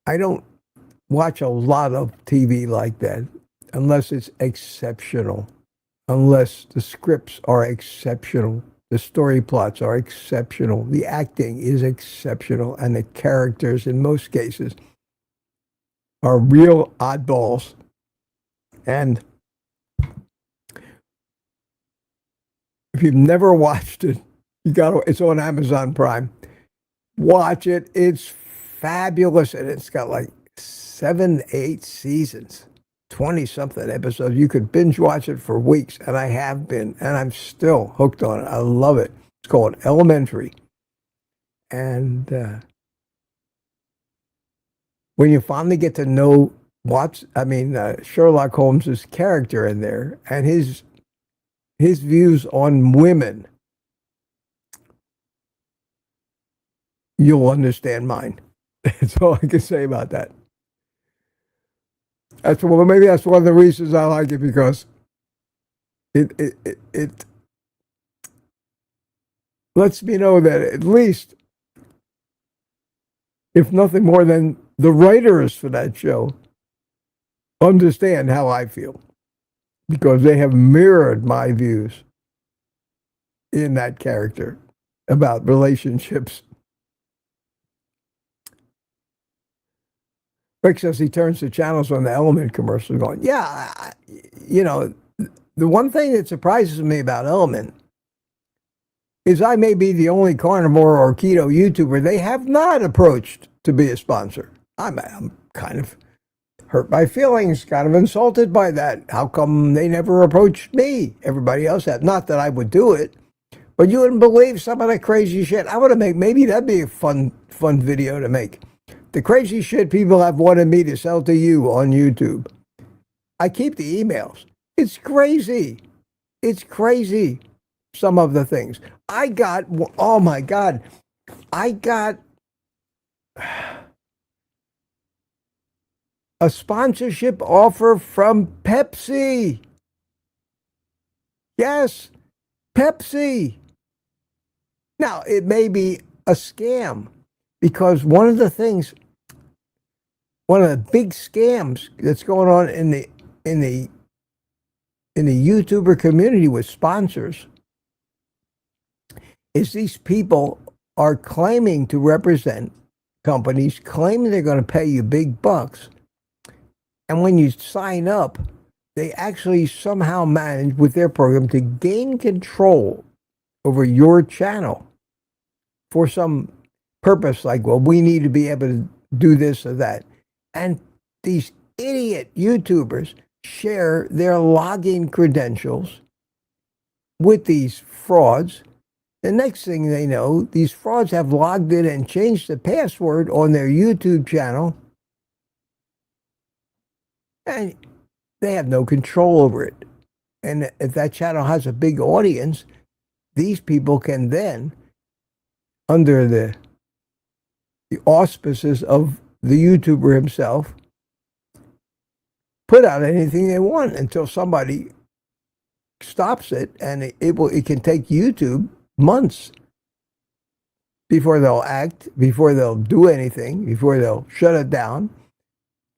I don't watch a lot of TV like that unless it's exceptional, unless the scripts are exceptional. The story plots are exceptional. The acting is exceptional. And the characters, in most cases, are real oddballs. And if you've never watched it, it's on Amazon Prime. Watch it. It's fabulous. And it's got like 7, 8 seasons, 20-something episodes. You could binge watch it for weeks, and I have been, and I'm still hooked on it. I love it. It's called Elementary. And when you finally get to know Sherlock Holmes's character in there and his views on women, you'll understand mine. That's all I can say about that. Maybe that's one of the reasons I like it, because it lets me know that at least, if nothing more than the writers for that show, understand how I feel, because they have mirrored my views in that character about relationships. Rick says he turns the channels on the Element commercial going, yeah, the one thing that surprises me about Element is I may be the only carnivore or keto YouTuber they have not approached to be a sponsor. I'm kind of hurt my feelings, kind of insulted by that. How come they never approached me? Everybody else had. Not that I would do it, but you wouldn't believe some of the crazy shit I would have made. Maybe that'd be a fun video to make. The crazy shit people have wanted me to sell to you on YouTube. I keep the emails. It's crazy. It's crazy, some of the things. I got, oh my God, I got a sponsorship offer from Pepsi. Yes, Pepsi. Now, it may be a scam, because one of the big scams that's going on in the YouTuber community with sponsors is these people are claiming to represent companies, claiming they're going to pay you big bucks. And when you sign up, they actually somehow manage with their program to gain control over your channel for some purpose, like, well, we need to be able to do this or that. And these idiot YouTubers share their login credentials with these frauds. The next thing they know, these frauds have logged in and changed the password on their YouTube channel, and they have no control over it. And if that channel has a big audience, these people can then, under the auspices of the YouTuber himself, put out anything they want until somebody stops it, and it can take YouTube months before they'll act, before they'll do anything, before they'll shut it down,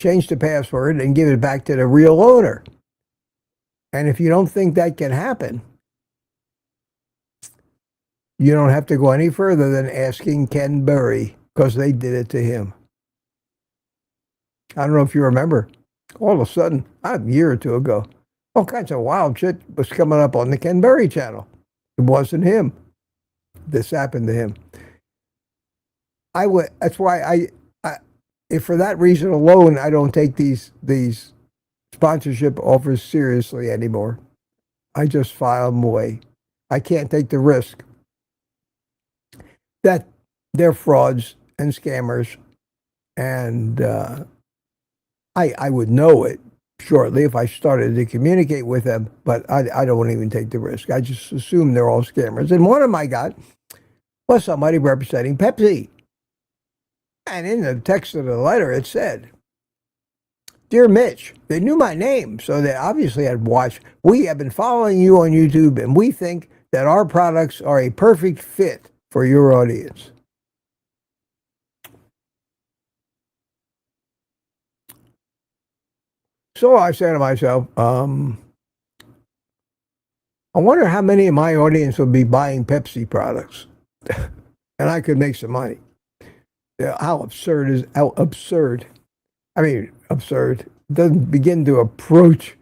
change the password, and give it back to the real owner. And if you don't think that can happen, you don't have to go any further than asking Ken Burry, because they did it to him. I don't know if you remember, all of a sudden, a year or two ago, all kinds of wild shit was coming up on the Ken Burry channel. It wasn't him. This happened to him. That's why if for that reason alone, I don't take these sponsorship offers seriously anymore. I just file them away. I can't take the risk that they're frauds and scammers, and I would know it shortly if I started to communicate with them, but I don't even take the risk. I just assume they're all scammers. And one of them I got was somebody representing Pepsi. And in the text of the letter, it said, "Dear Mitch," they knew my name, so they obviously had watched. "We have been following you on YouTube, and we think that our products are a perfect fit for your audience." So I say to myself, I wonder how many of my audience will be buying Pepsi products, and I could make some money. How absurd. I mean, absurd. It doesn't begin to approach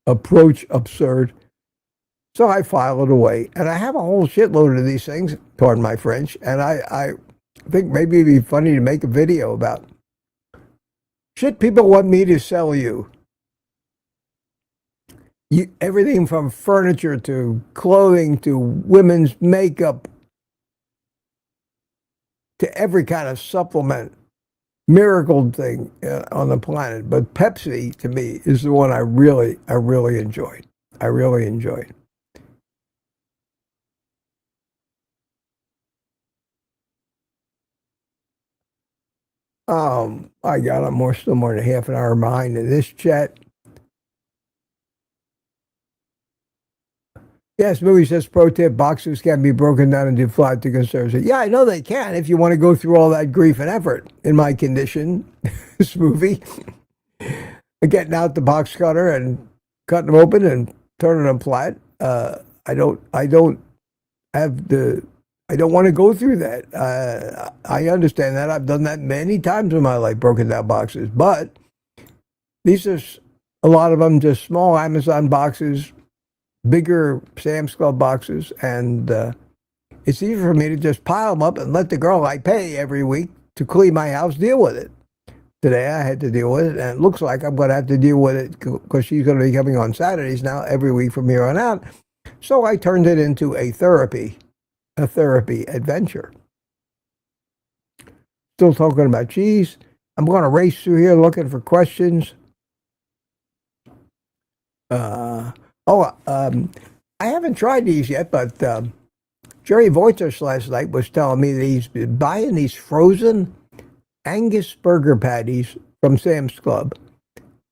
absurd. So I file it away, and I have a whole shitload of these things, pardon my French, and I think maybe it'd be funny to make a video about shit people want me to sell you. Everything from furniture to clothing to women's makeup to every kind of supplement, miracle thing on the planet. But Pepsi, to me, is the one I really enjoyed. I really enjoyed. I got still more than half an hour behind in this chat. Yes, movie says pro tip: boxes can be broken down into flat to conserve. Yeah, I know they can if you want to go through all that grief and effort. In my condition, smoothie, getting out the box cutter and cutting them open and turning them flat. I don't have the. I don't want to go through that. I understand that. I've done that many times in my life, broken down boxes. But these are a lot of them just small Amazon boxes, bigger Sam's Club boxes, and it's easier for me to just pile them up and let the girl I pay every week to clean my house deal with it. Today I had to deal with it, and it looks like I'm going to have to deal with it because she's going to be coming on Saturdays now every week from here on out. So I turned it into a therapy adventure. Still talking about cheese. I'm going to race through here looking for questions. I haven't tried these yet, but Jerry Voitos last night was telling me that he's been buying these frozen Angus burger patties from Sam's Club.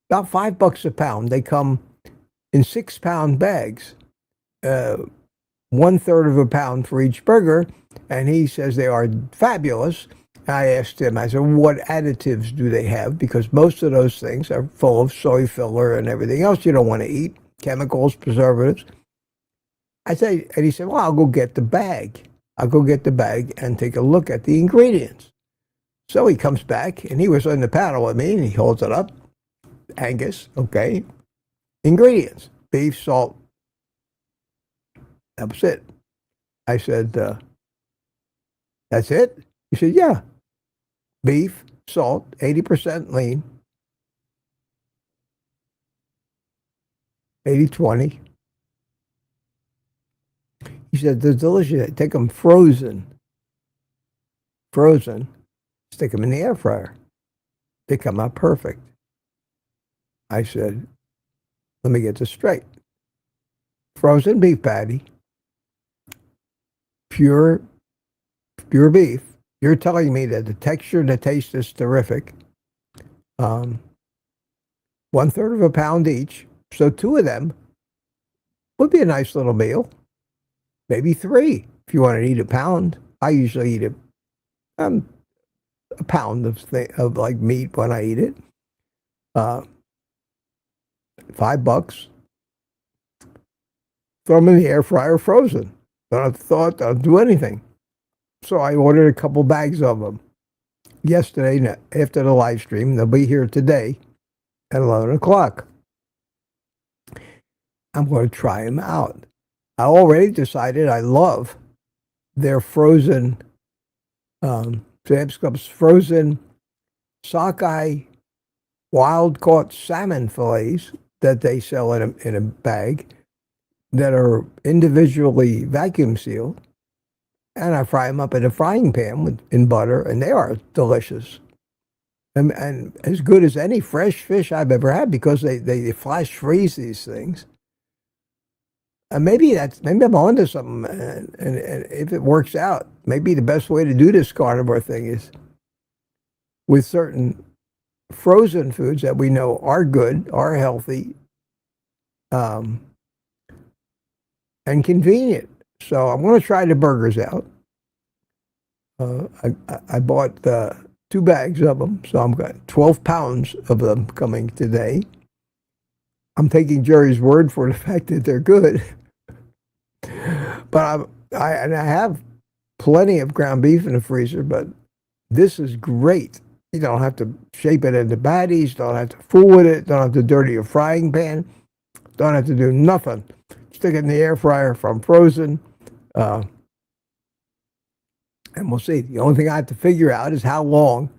About $5 a pound. They come in 6-pound bags. 1/3 of a pound for each burger, and he says they are fabulous. I asked him, I said, what additives do they have? Because most of those things are full of soy filler and everything else you don't want to eat, chemicals, preservatives. I said, and he said, well, I'll go get the bag. I'll go get the bag and take a look at the ingredients. So he comes back, and he was on the panel with me, and he holds it up. Angus, okay. Ingredients: beef, salt. That was it. I said, that's it? He said, yeah. Beef, salt, 80% lean, 80-20. He said, they're delicious. Take them frozen, stick them in the air fryer. They come out perfect. I said, let me get this straight. Frozen beef patty, pure beef. You're telling me that the texture and the taste is terrific. 1/3 of a pound each. So 2 of them would be a nice little meal. Maybe 3 if you want to eat a pound. I usually eat a pound of like meat when I eat it. $5. Throw them in the air fryer frozen. Don't have to thaw it, don't do anything. So I ordered a couple bags of them yesterday after the live stream. They'll be here today at 11 o'clock. I'm going to try them out. I already decided I love their frozen, Sam's Club's frozen sockeye wild-caught salmon fillets that they sell in a bag that are individually vacuum sealed. And I fry them up in a frying pan in butter, and they are delicious. And as good as any fresh fish I've ever had, because they flash freeze these things. And maybe I'm onto something, and if it works out, maybe the best way to do this carnivore thing is with certain frozen foods that we know are good, are healthy, and convenient. So I'm going to try the burgers out. I bought 2 bags of them, so I've got 12 pounds of them coming today. I'm taking Jerry's word for the fact that they're good. But I have plenty of ground beef in the freezer, but this is great. You don't have to shape it into patties, don't have to fool with it, don't have to dirty your frying pan, don't have to do nothing. Stick it in the air fryer from frozen, and we'll see. The only thing I have to figure out is how long,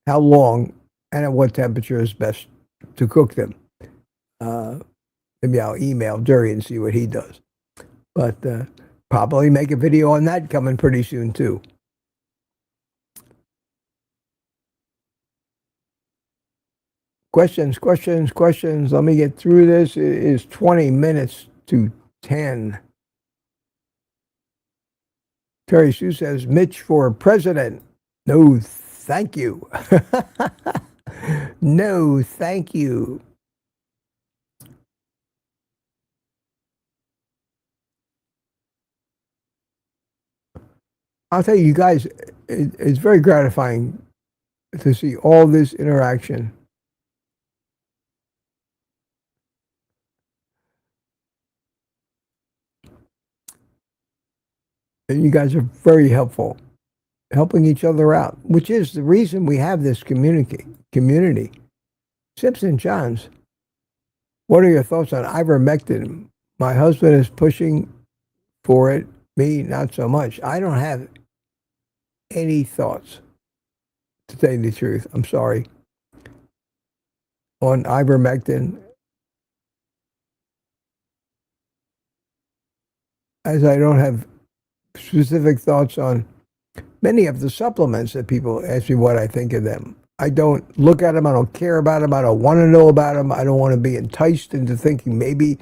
and at what temperature is best to cook them. Maybe I'll email Jerry and see what he does. But probably make a video on that coming pretty soon, too. Questions. Let me get through this. It is 20 minutes to 10. Terry Sue says, Mitch for president. No, thank you. No, thank you. I'll tell you guys, it's very gratifying to see all this interaction. And you guys are very helpful, helping each other out, which is the reason we have this community. Sips and Johns, what are your thoughts on ivermectin? My husband is pushing for it, me not so much. I don't have any thoughts, to tell you the truth. I'm sorry. On ivermectin, as I don't have specific thoughts on many of the supplements that people ask me what I think of them. I don't look at them. I don't care about them. I don't want to know about them. I don't want to be enticed into thinking maybe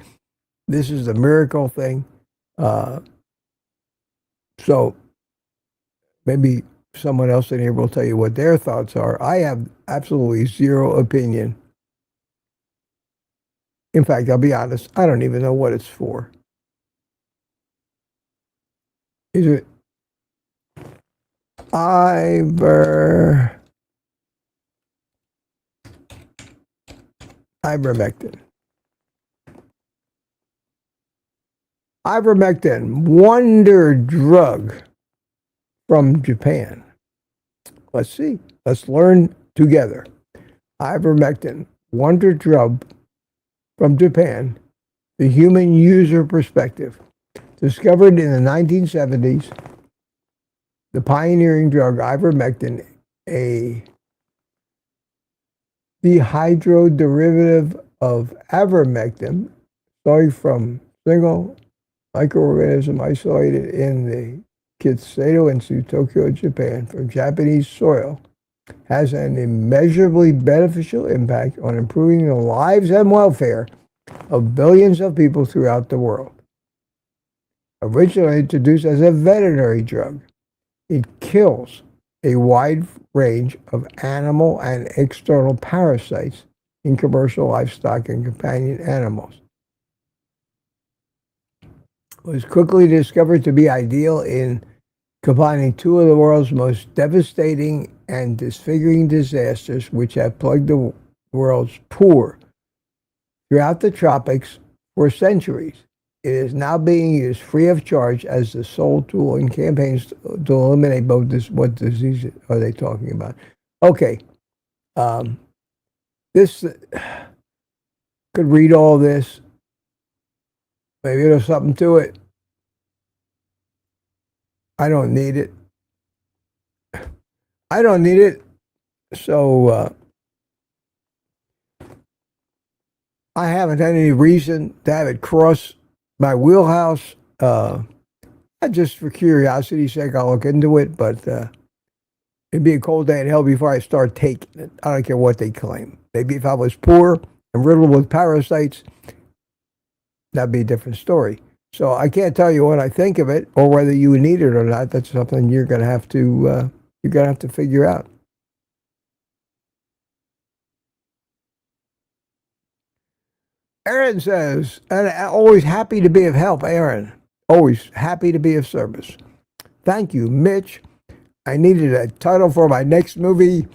this is the miracle thing. So maybe someone else in here will tell you what their thoughts are. I have absolutely zero opinion. In fact, I'll be honest, I don't even know what it's for. Is it ivermectin? Ivermectin, wonder drug from Japan. Let's see. Let's learn together. Ivermectin, wonder drug from Japan, the human user perspective. Discovered in the 1970s, the pioneering drug ivermectin, a dehydroderivative of ivermectin, starting from single microorganism isolated in the Kitsuto Institute, Tokyo, Japan, from Japanese soil, has an immeasurably beneficial impact on improving the lives and welfare of billions of people throughout the world. Originally introduced as a veterinary drug, it kills a wide range of animal and external parasites in commercial livestock and companion animals. It was quickly discovered to be ideal in combining two of the world's most devastating and disfiguring disasters which have plagued the world's poor throughout the tropics for centuries. It is now being used free of charge as the sole tool in campaigns to eliminate both this. What disease are they talking about? Okay. This could read all this. Maybe there's something to it. I don't need it. I don't need it. So I haven't had any reason to have it cross my wheelhouse. Just for curiosity's sake, I'll look into it, but it'd be a cold day in hell before I start taking it. I don't care what they claim. Maybe if I was poor and riddled with parasites, that'd be a different story. So I can't tell you what I think of it or whether you need it or not. That's something you're going to have to figure out. Aaron says, and always happy to be of help, Aaron. Always happy to be of service. Thank you, Mitch. I needed a title for my next movie.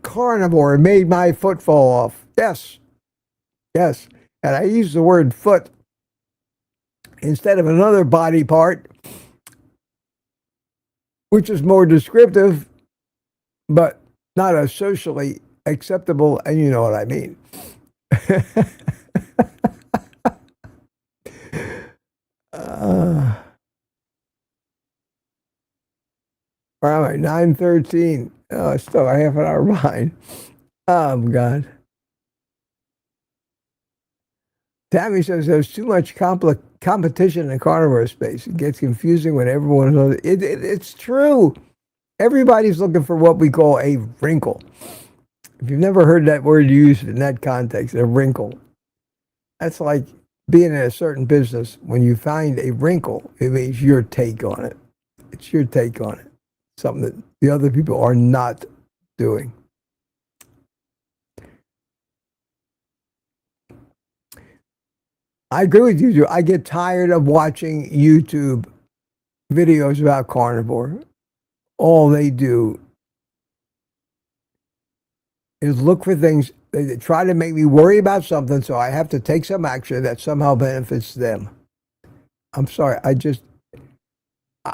Carnivore made my foot fall off. Yes. Yes. And I used the word foot instead of another body part, which is more descriptive, but not as socially acceptable, and you know what I mean. All right, 9:13. Still a half an hour behind. Oh, God. Tammy says there's too much competition in the carnivore space. It gets confusing when everyone knows it. It's true. Everybody's looking for what we call a wrinkle. If you've never heard that word used in that context, a wrinkle, that's like being in a certain business. When you find a wrinkle, it means your take on it. It's your take on it. Something that the other people are not doing. I agree with you, Drew. I get tired of watching YouTube videos about carnivore. All they do is look for things. They try to make me worry about something, so I have to take some action that somehow benefits them. I'm sorry.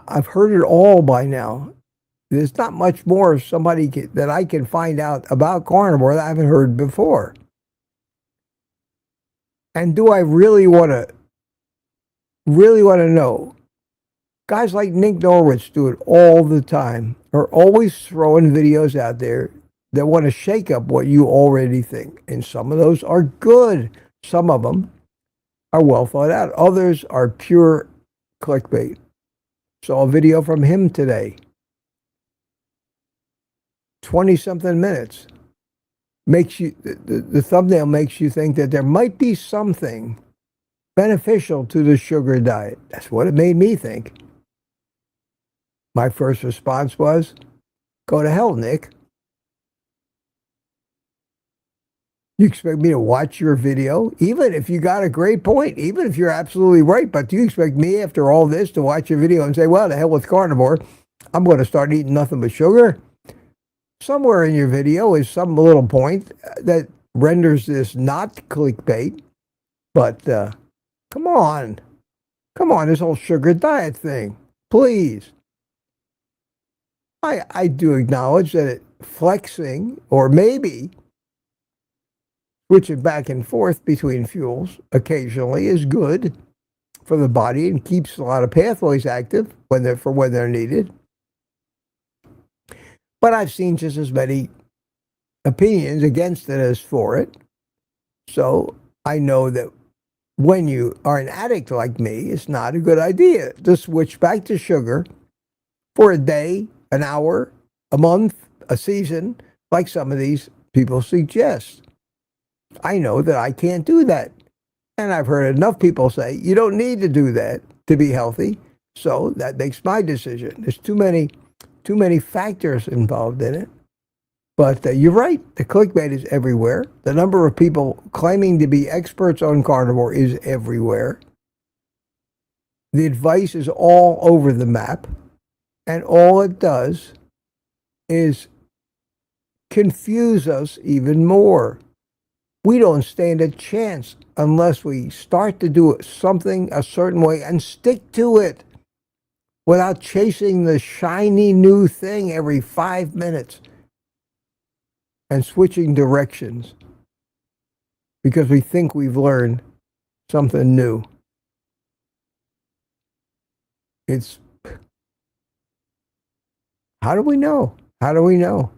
I've heard it all by now. There's not much more somebody that I can find out about carnivore that I haven't heard before. And do I really want to know? Guys like Nick Norwich do it all the time. Are always throwing videos out there that want to shake up what you already think. And some of those are good. Some of them are well thought out. Others are pure clickbait. Saw a video from him today. 20-something minutes. Makes you the thumbnail makes you think that there might be something beneficial to the sugar diet. That's what it made me think. My first response was, go to hell, Nick. You expect me to watch your video, even if you got a great point, even if you're absolutely right, but do you expect me after all this to watch your video and say, well, the hell with carnivore, I'm going to start eating nothing but sugar? Somewhere in your video is some little point that renders this not clickbait, but come on, this whole sugar diet thing, please. I do acknowledge that flexing, or maybe switching back and forth between fuels occasionally, is good for the body and keeps a lot of pathways active when they're needed. But I've seen just as many opinions against it as for it. So I know that when you are an addict like me, it's not a good idea to switch back to sugar for a day, an hour, a month, a season, like some of these people suggest. I know that I can't do that. And I've heard enough people say, you don't need to do that to be healthy. So that makes my decision. There's too many factors involved in it. But you're right. The clickbait is everywhere. The number of people claiming to be experts on carnivore is everywhere. The advice is all over the map. And all it does is confuse us even more. We don't stand a chance unless we start to do something a certain way and stick to it without chasing the shiny new thing every 5 minutes and switching directions because we think we've learned something new. It's, how do we know? How do we know?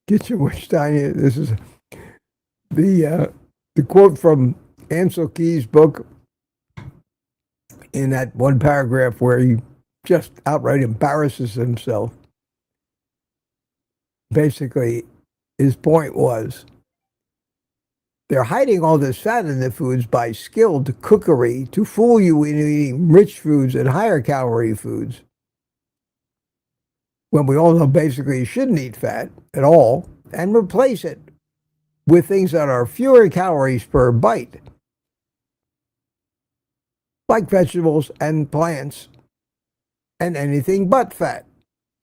Get your wish, Tanya. This is the quote from Ancel Key's book in that one paragraph where he just outright embarrasses himself. Basically, his point was, they're hiding all this fat in the foods by skilled cookery to fool you into eating rich foods and higher calorie foods. When we all know basically you shouldn't eat fat at all, and replace it with things that are fewer calories per bite, like vegetables and plants and anything but fat.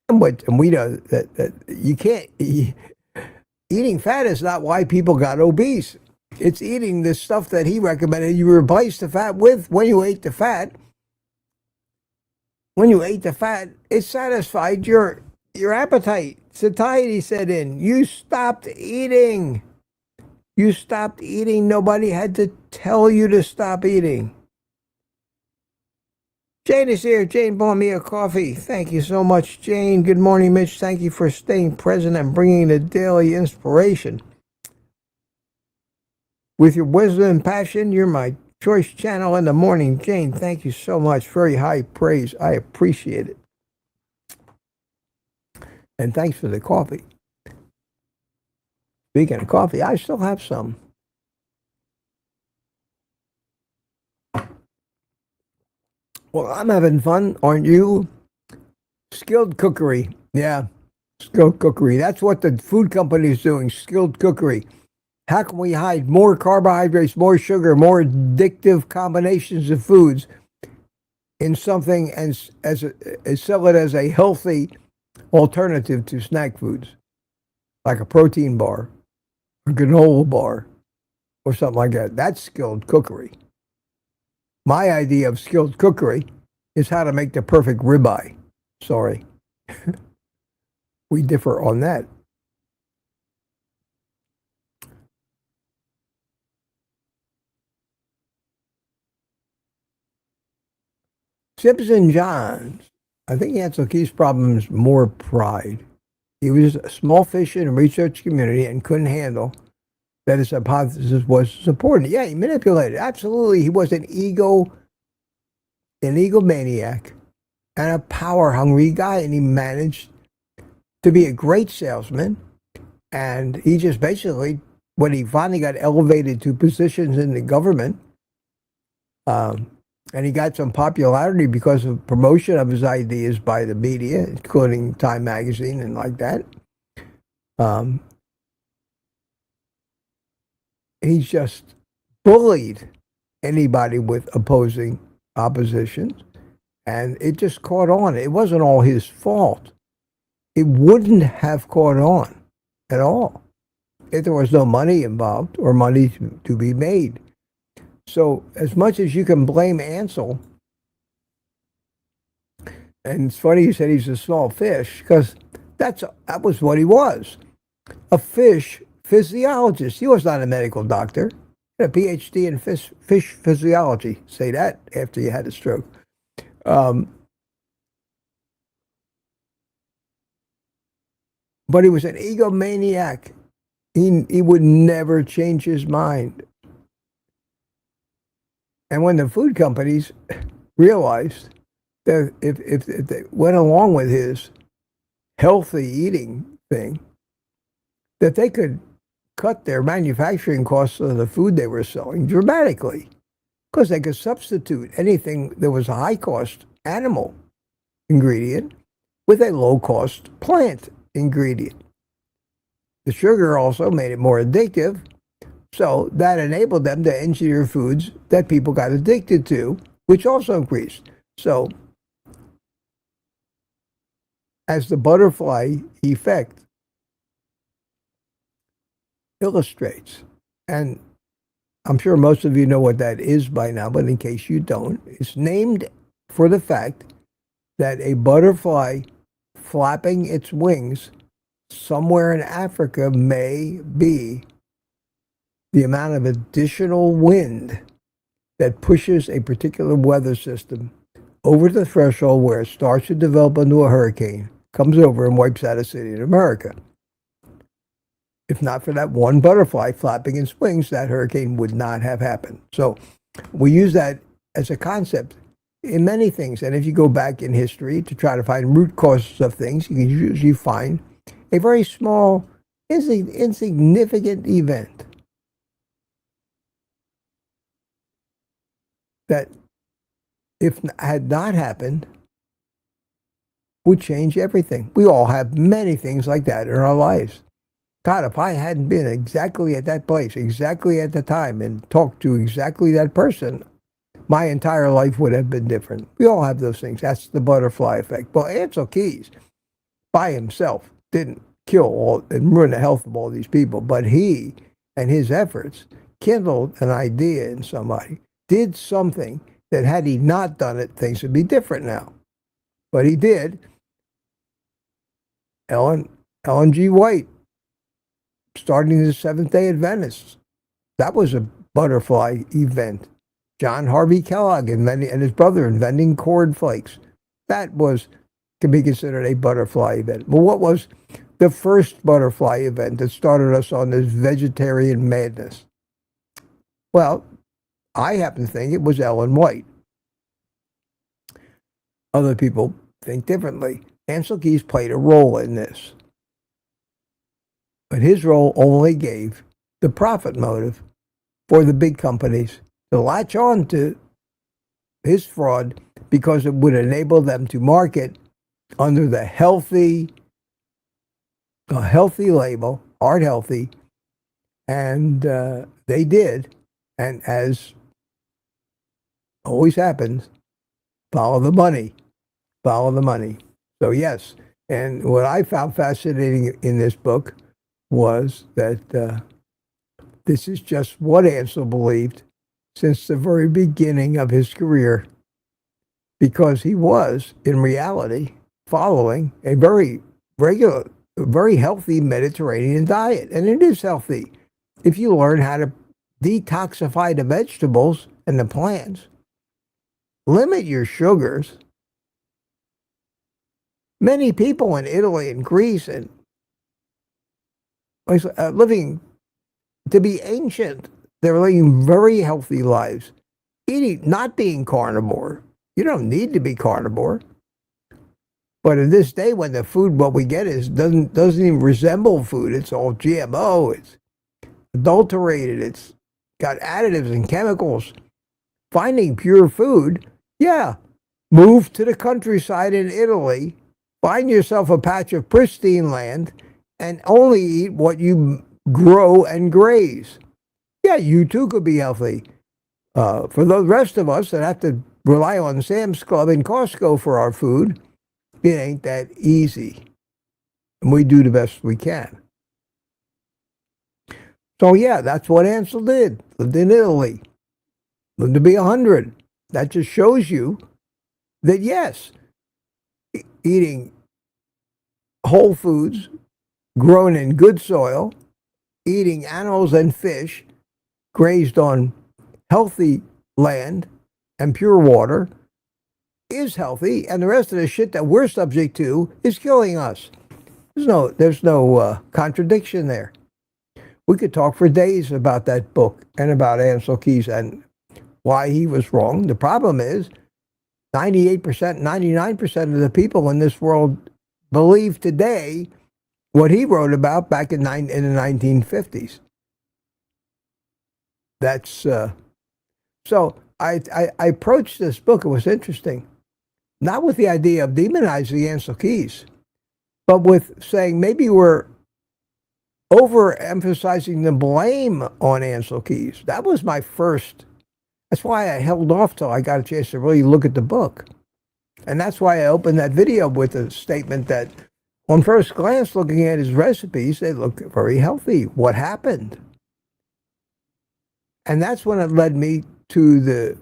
And we know that you can't, eating fat is not why people got obese. It's eating the stuff that he recommended you replace the fat with. When you ate the fat, it satisfied your appetite. Satiety set in. You stopped eating. Nobody had to tell you to stop eating. Jane is here. Jane bought me a coffee. Thank you so much, Jane. Good morning, Mitch. Thank you for staying present and bringing the daily inspiration. With your wisdom and passion, you're my choice channel in the morning. Jane, thank you so much. Very high praise. I appreciate it. And thanks for the coffee. Speaking of coffee, I still have some. Well, I'm having fun, aren't you? Skilled cookery. Yeah, skilled cookery. That's what the food company is doing, skilled cookery. How can we hide more carbohydrates, more sugar, more addictive combinations of foods in something as sell it as a healthy alternative to snack foods, like a protein bar, a granola bar, or something like that? That's skilled cookery. My idea of skilled cookery is how to make the perfect ribeye. Sorry, we differ on that. Simpson Johns, I think Ancel Keith's problem is more pride. He was a small fish in a research community and couldn't handle that his hypothesis was supported. Yeah, he manipulated. Absolutely. He was an egomaniac and a power hungry guy, and he managed to be a great salesman. And he just basically, when he finally got elevated to positions in the government, and he got some popularity because of promotion of his ideas by the media, including Time Magazine and like that. He just bullied anybody with opposition, and it just caught on. It wasn't all his fault. It wouldn't have caught on at all if there was no money involved or money to be made. So as much as you can blame Ancel, and it's funny you said he's a small fish, because that was what he was, a fish physiologist. He was not a medical doctor. He had a PhD in fish physiology. Say that after you had a stroke. But he was an egomaniac. He would never change his mind. And when the food companies realized that if they went along with his healthy eating thing, that they could cut their manufacturing costs of the food they were selling dramatically, because they could substitute anything that was a high-cost animal ingredient with a low-cost plant ingredient. The sugar also made it more addictive, so that enabled them to engineer foods that people got addicted to, which also increased. So, as the butterfly effect illustrates, and I'm sure most of you know what that is by now, but in case you don't, it's named for the fact that a butterfly flapping its wings somewhere in Africa may be the amount of additional wind that pushes a particular weather system over the threshold where it starts to develop into a hurricane, comes over and wipes out a city in America. If not for that one butterfly flapping its wings, that hurricane would not have happened. So we use that as a concept in many things. And if you go back in history to try to find root causes of things, you can usually find a very small, insignificant event that, if had not happened, would change everything. We all have many things like that in our lives. God, if I hadn't been exactly at that place, exactly at the time, and talked to exactly that person, my entire life would have been different. We all have those things. That's the butterfly effect. Well, Ancel Keys, by himself, didn't kill all and ruin the health of all these people, but he and his efforts kindled an idea in somebody, did something that had he not done it, things would be different now. But he did. Ellen G. White, starting the Seventh-day Adventists. That was a butterfly event. John Harvey Kellogg and his brother inventing cornflakes. That can be considered a butterfly event. Well, what was the first butterfly event that started us on this vegetarian madness? Well, I happen to think it was Ellen White. Other people think differently. Ancel Keys played a role in this. But his role only gave the profit motive for the big companies to latch on to his fraud because it would enable them to market under the healthy label, heart healthy, and they did. And as always happens, follow the money. Follow the money. So yes, and what I found fascinating in this book was that this is just what Ancel believed since the very beginning of his career, because he was, in reality, following a very regular, very healthy Mediterranean diet. And it is healthy if you learn how to detoxify the vegetables and the plants, limit your sugars. Many people in Italy and Greece and living to be ancient, they're living very healthy lives, not being carnivore. You don't need to be carnivore. But in this day, when the food, what we get doesn't even resemble food. It's all GMO. It's adulterated. It's got additives and chemicals. Finding pure food, yeah. Move to the countryside in Italy. Find yourself a patch of pristine land and only eat what you grow and graze. Yeah, you too could be healthy. For the rest of us that have to rely on Sam's Club and Costco for our food, it ain't that easy. And we do the best we can. So yeah, that's what Ancel did. Lived in Italy. Lived to be 100. That just shows you that yes, eating whole foods grown in good soil, eating animals and fish grazed on healthy land and pure water is healthy, and the rest of the shit that we're subject to is killing us. There's no contradiction there. We could talk for days about that book and about Ancel Keys and why he was wrong. The problem is 98%, 99% of the people in this world believe today what he wrote about back in the 1950s. That's so I approached this book. It was interesting, not with the idea of demonizing Ancel Keys, but with saying maybe we're overemphasizing the blame on Ancel Keys. That was my first. That's why I held off till I got a chance to really look at the book. And that's why I opened that video with a statement that on first glance, looking at his recipes, they look very healthy. What happened? And that's when it led me to the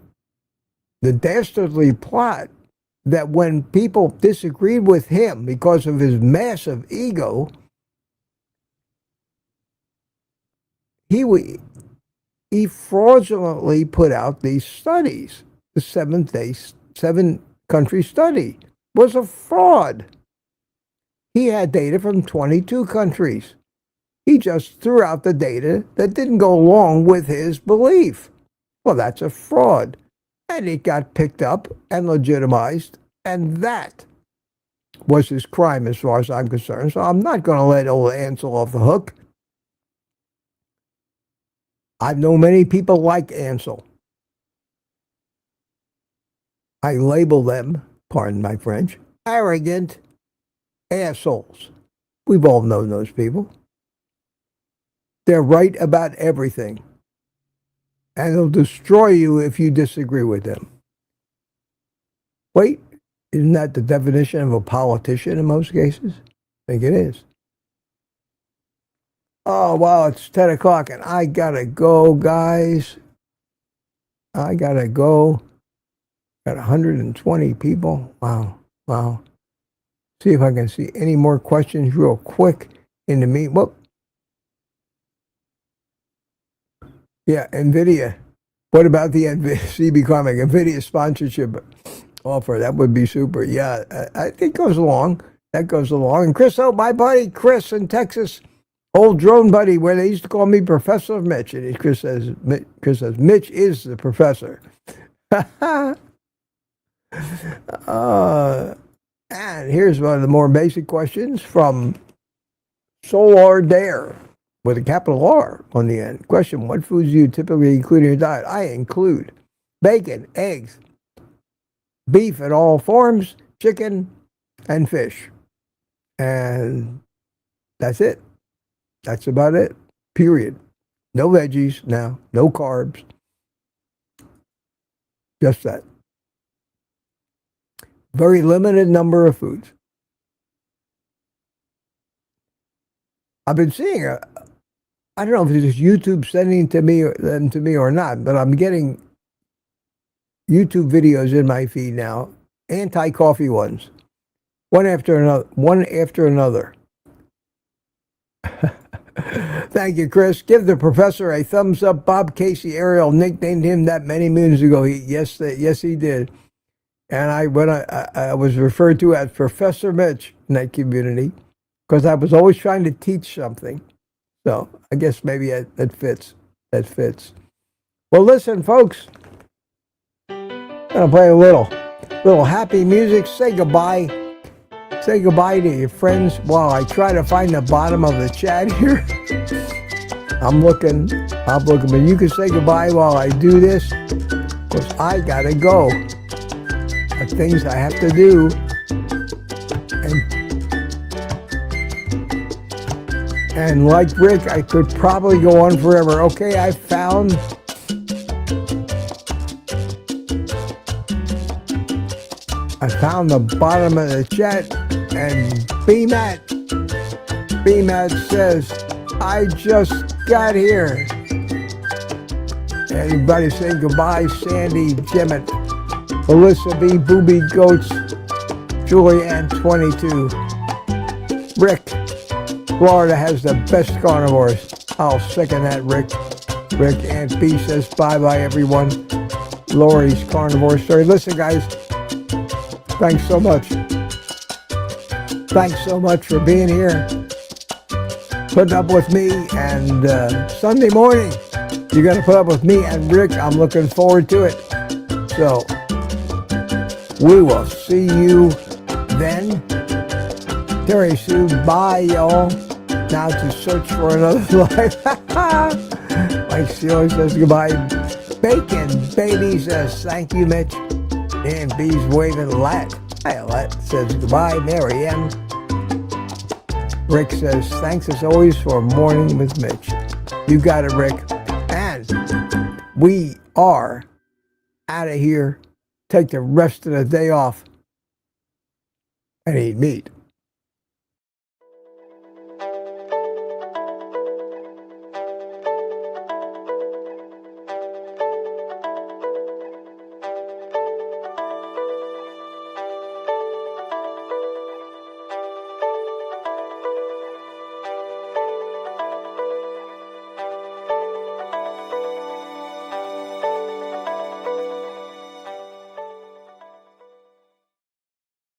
dastardly plot that when people disagreed with him because of his massive ego, he fraudulently put out these studies. The 7-country study was a fraud. He had data from 22 countries. He just threw out the data that didn't go along with his belief. Well, that's a fraud. And it got picked up and legitimized, and that was his crime as far as I'm concerned. So I'm not going to let old Ancel off the hook. I've known many people like Ancel. I label them, pardon my French, arrogant assholes. We've all known those people. They're right about everything. And they'll destroy you if you disagree with them. Wait, isn't that the definition of a politician in most cases? I think it is. Oh, wow, it's 10 o'clock and I gotta go, guys. I gotta go. Got 120 people. Wow. See if I can see any more questions real quick in the meet. Whoop. Yeah, NVIDIA. What about the CB Comic NVIDIA sponsorship offer? That would be super. Yeah, I think it goes along. That goes along. And Chris, my buddy Chris in Texas, old drone buddy, where they used to call me Professor Mitch. And Chris says, Mitch is the professor. And here's one of the more basic questions from Solar Dare, with a capital R on the end. Question: what foods do you typically include in your diet? I include bacon, eggs, beef in all forms, chicken, and fish. And that's it. That's about it. Period. No veggies now, no carbs. Just that. Very limited number of foods. I've been seeing I don't know if it's YouTube sending them to me or not, but I'm getting YouTube videos in my feed now, anti-coffee ones, one after another. Thank you, Chris. Give the professor a thumbs up. Bob Casey Ariel nicknamed him that many moons ago. Yes, he did. And I was referred to as Professor Mitch in that community because I was always trying to teach something. So I guess maybe that fits. That fits. Well, listen, folks. I'm gonna play a little happy music. Say goodbye. Say goodbye to your friends while I try to find the bottom of the chat here. I'm looking, but you can say goodbye while I do this, because I gotta go. The things I have to do. And like Rick, I could probably go on forever. Okay, I found the bottom of the chat, and BMAT says, I just got here. Everybody say goodbye. Sandy, Jemmett, Melissa B, Booby Goats, Julianne 22. Rick, Florida has the best carnivores. I'll second that, Rick. Aunt B says bye-bye, everyone. Lori's carnivore story. Listen, guys, thanks so much. Thanks so much for being here, putting up with me, and Sunday morning, you're going to put up with me and Rick. I'm looking forward to it. So, we will see you then. Terry Sue, bye, y'all. Now to search for another life. Mike Steele says goodbye. Bacon Baby says thank you, Mitch. And B's waving Lat. Hi, Lat says goodbye. Mary M. Rick says thanks as always for Morning with Mitch. You got it, Rick. And we are out of here. Take the rest of the day off and eat meat.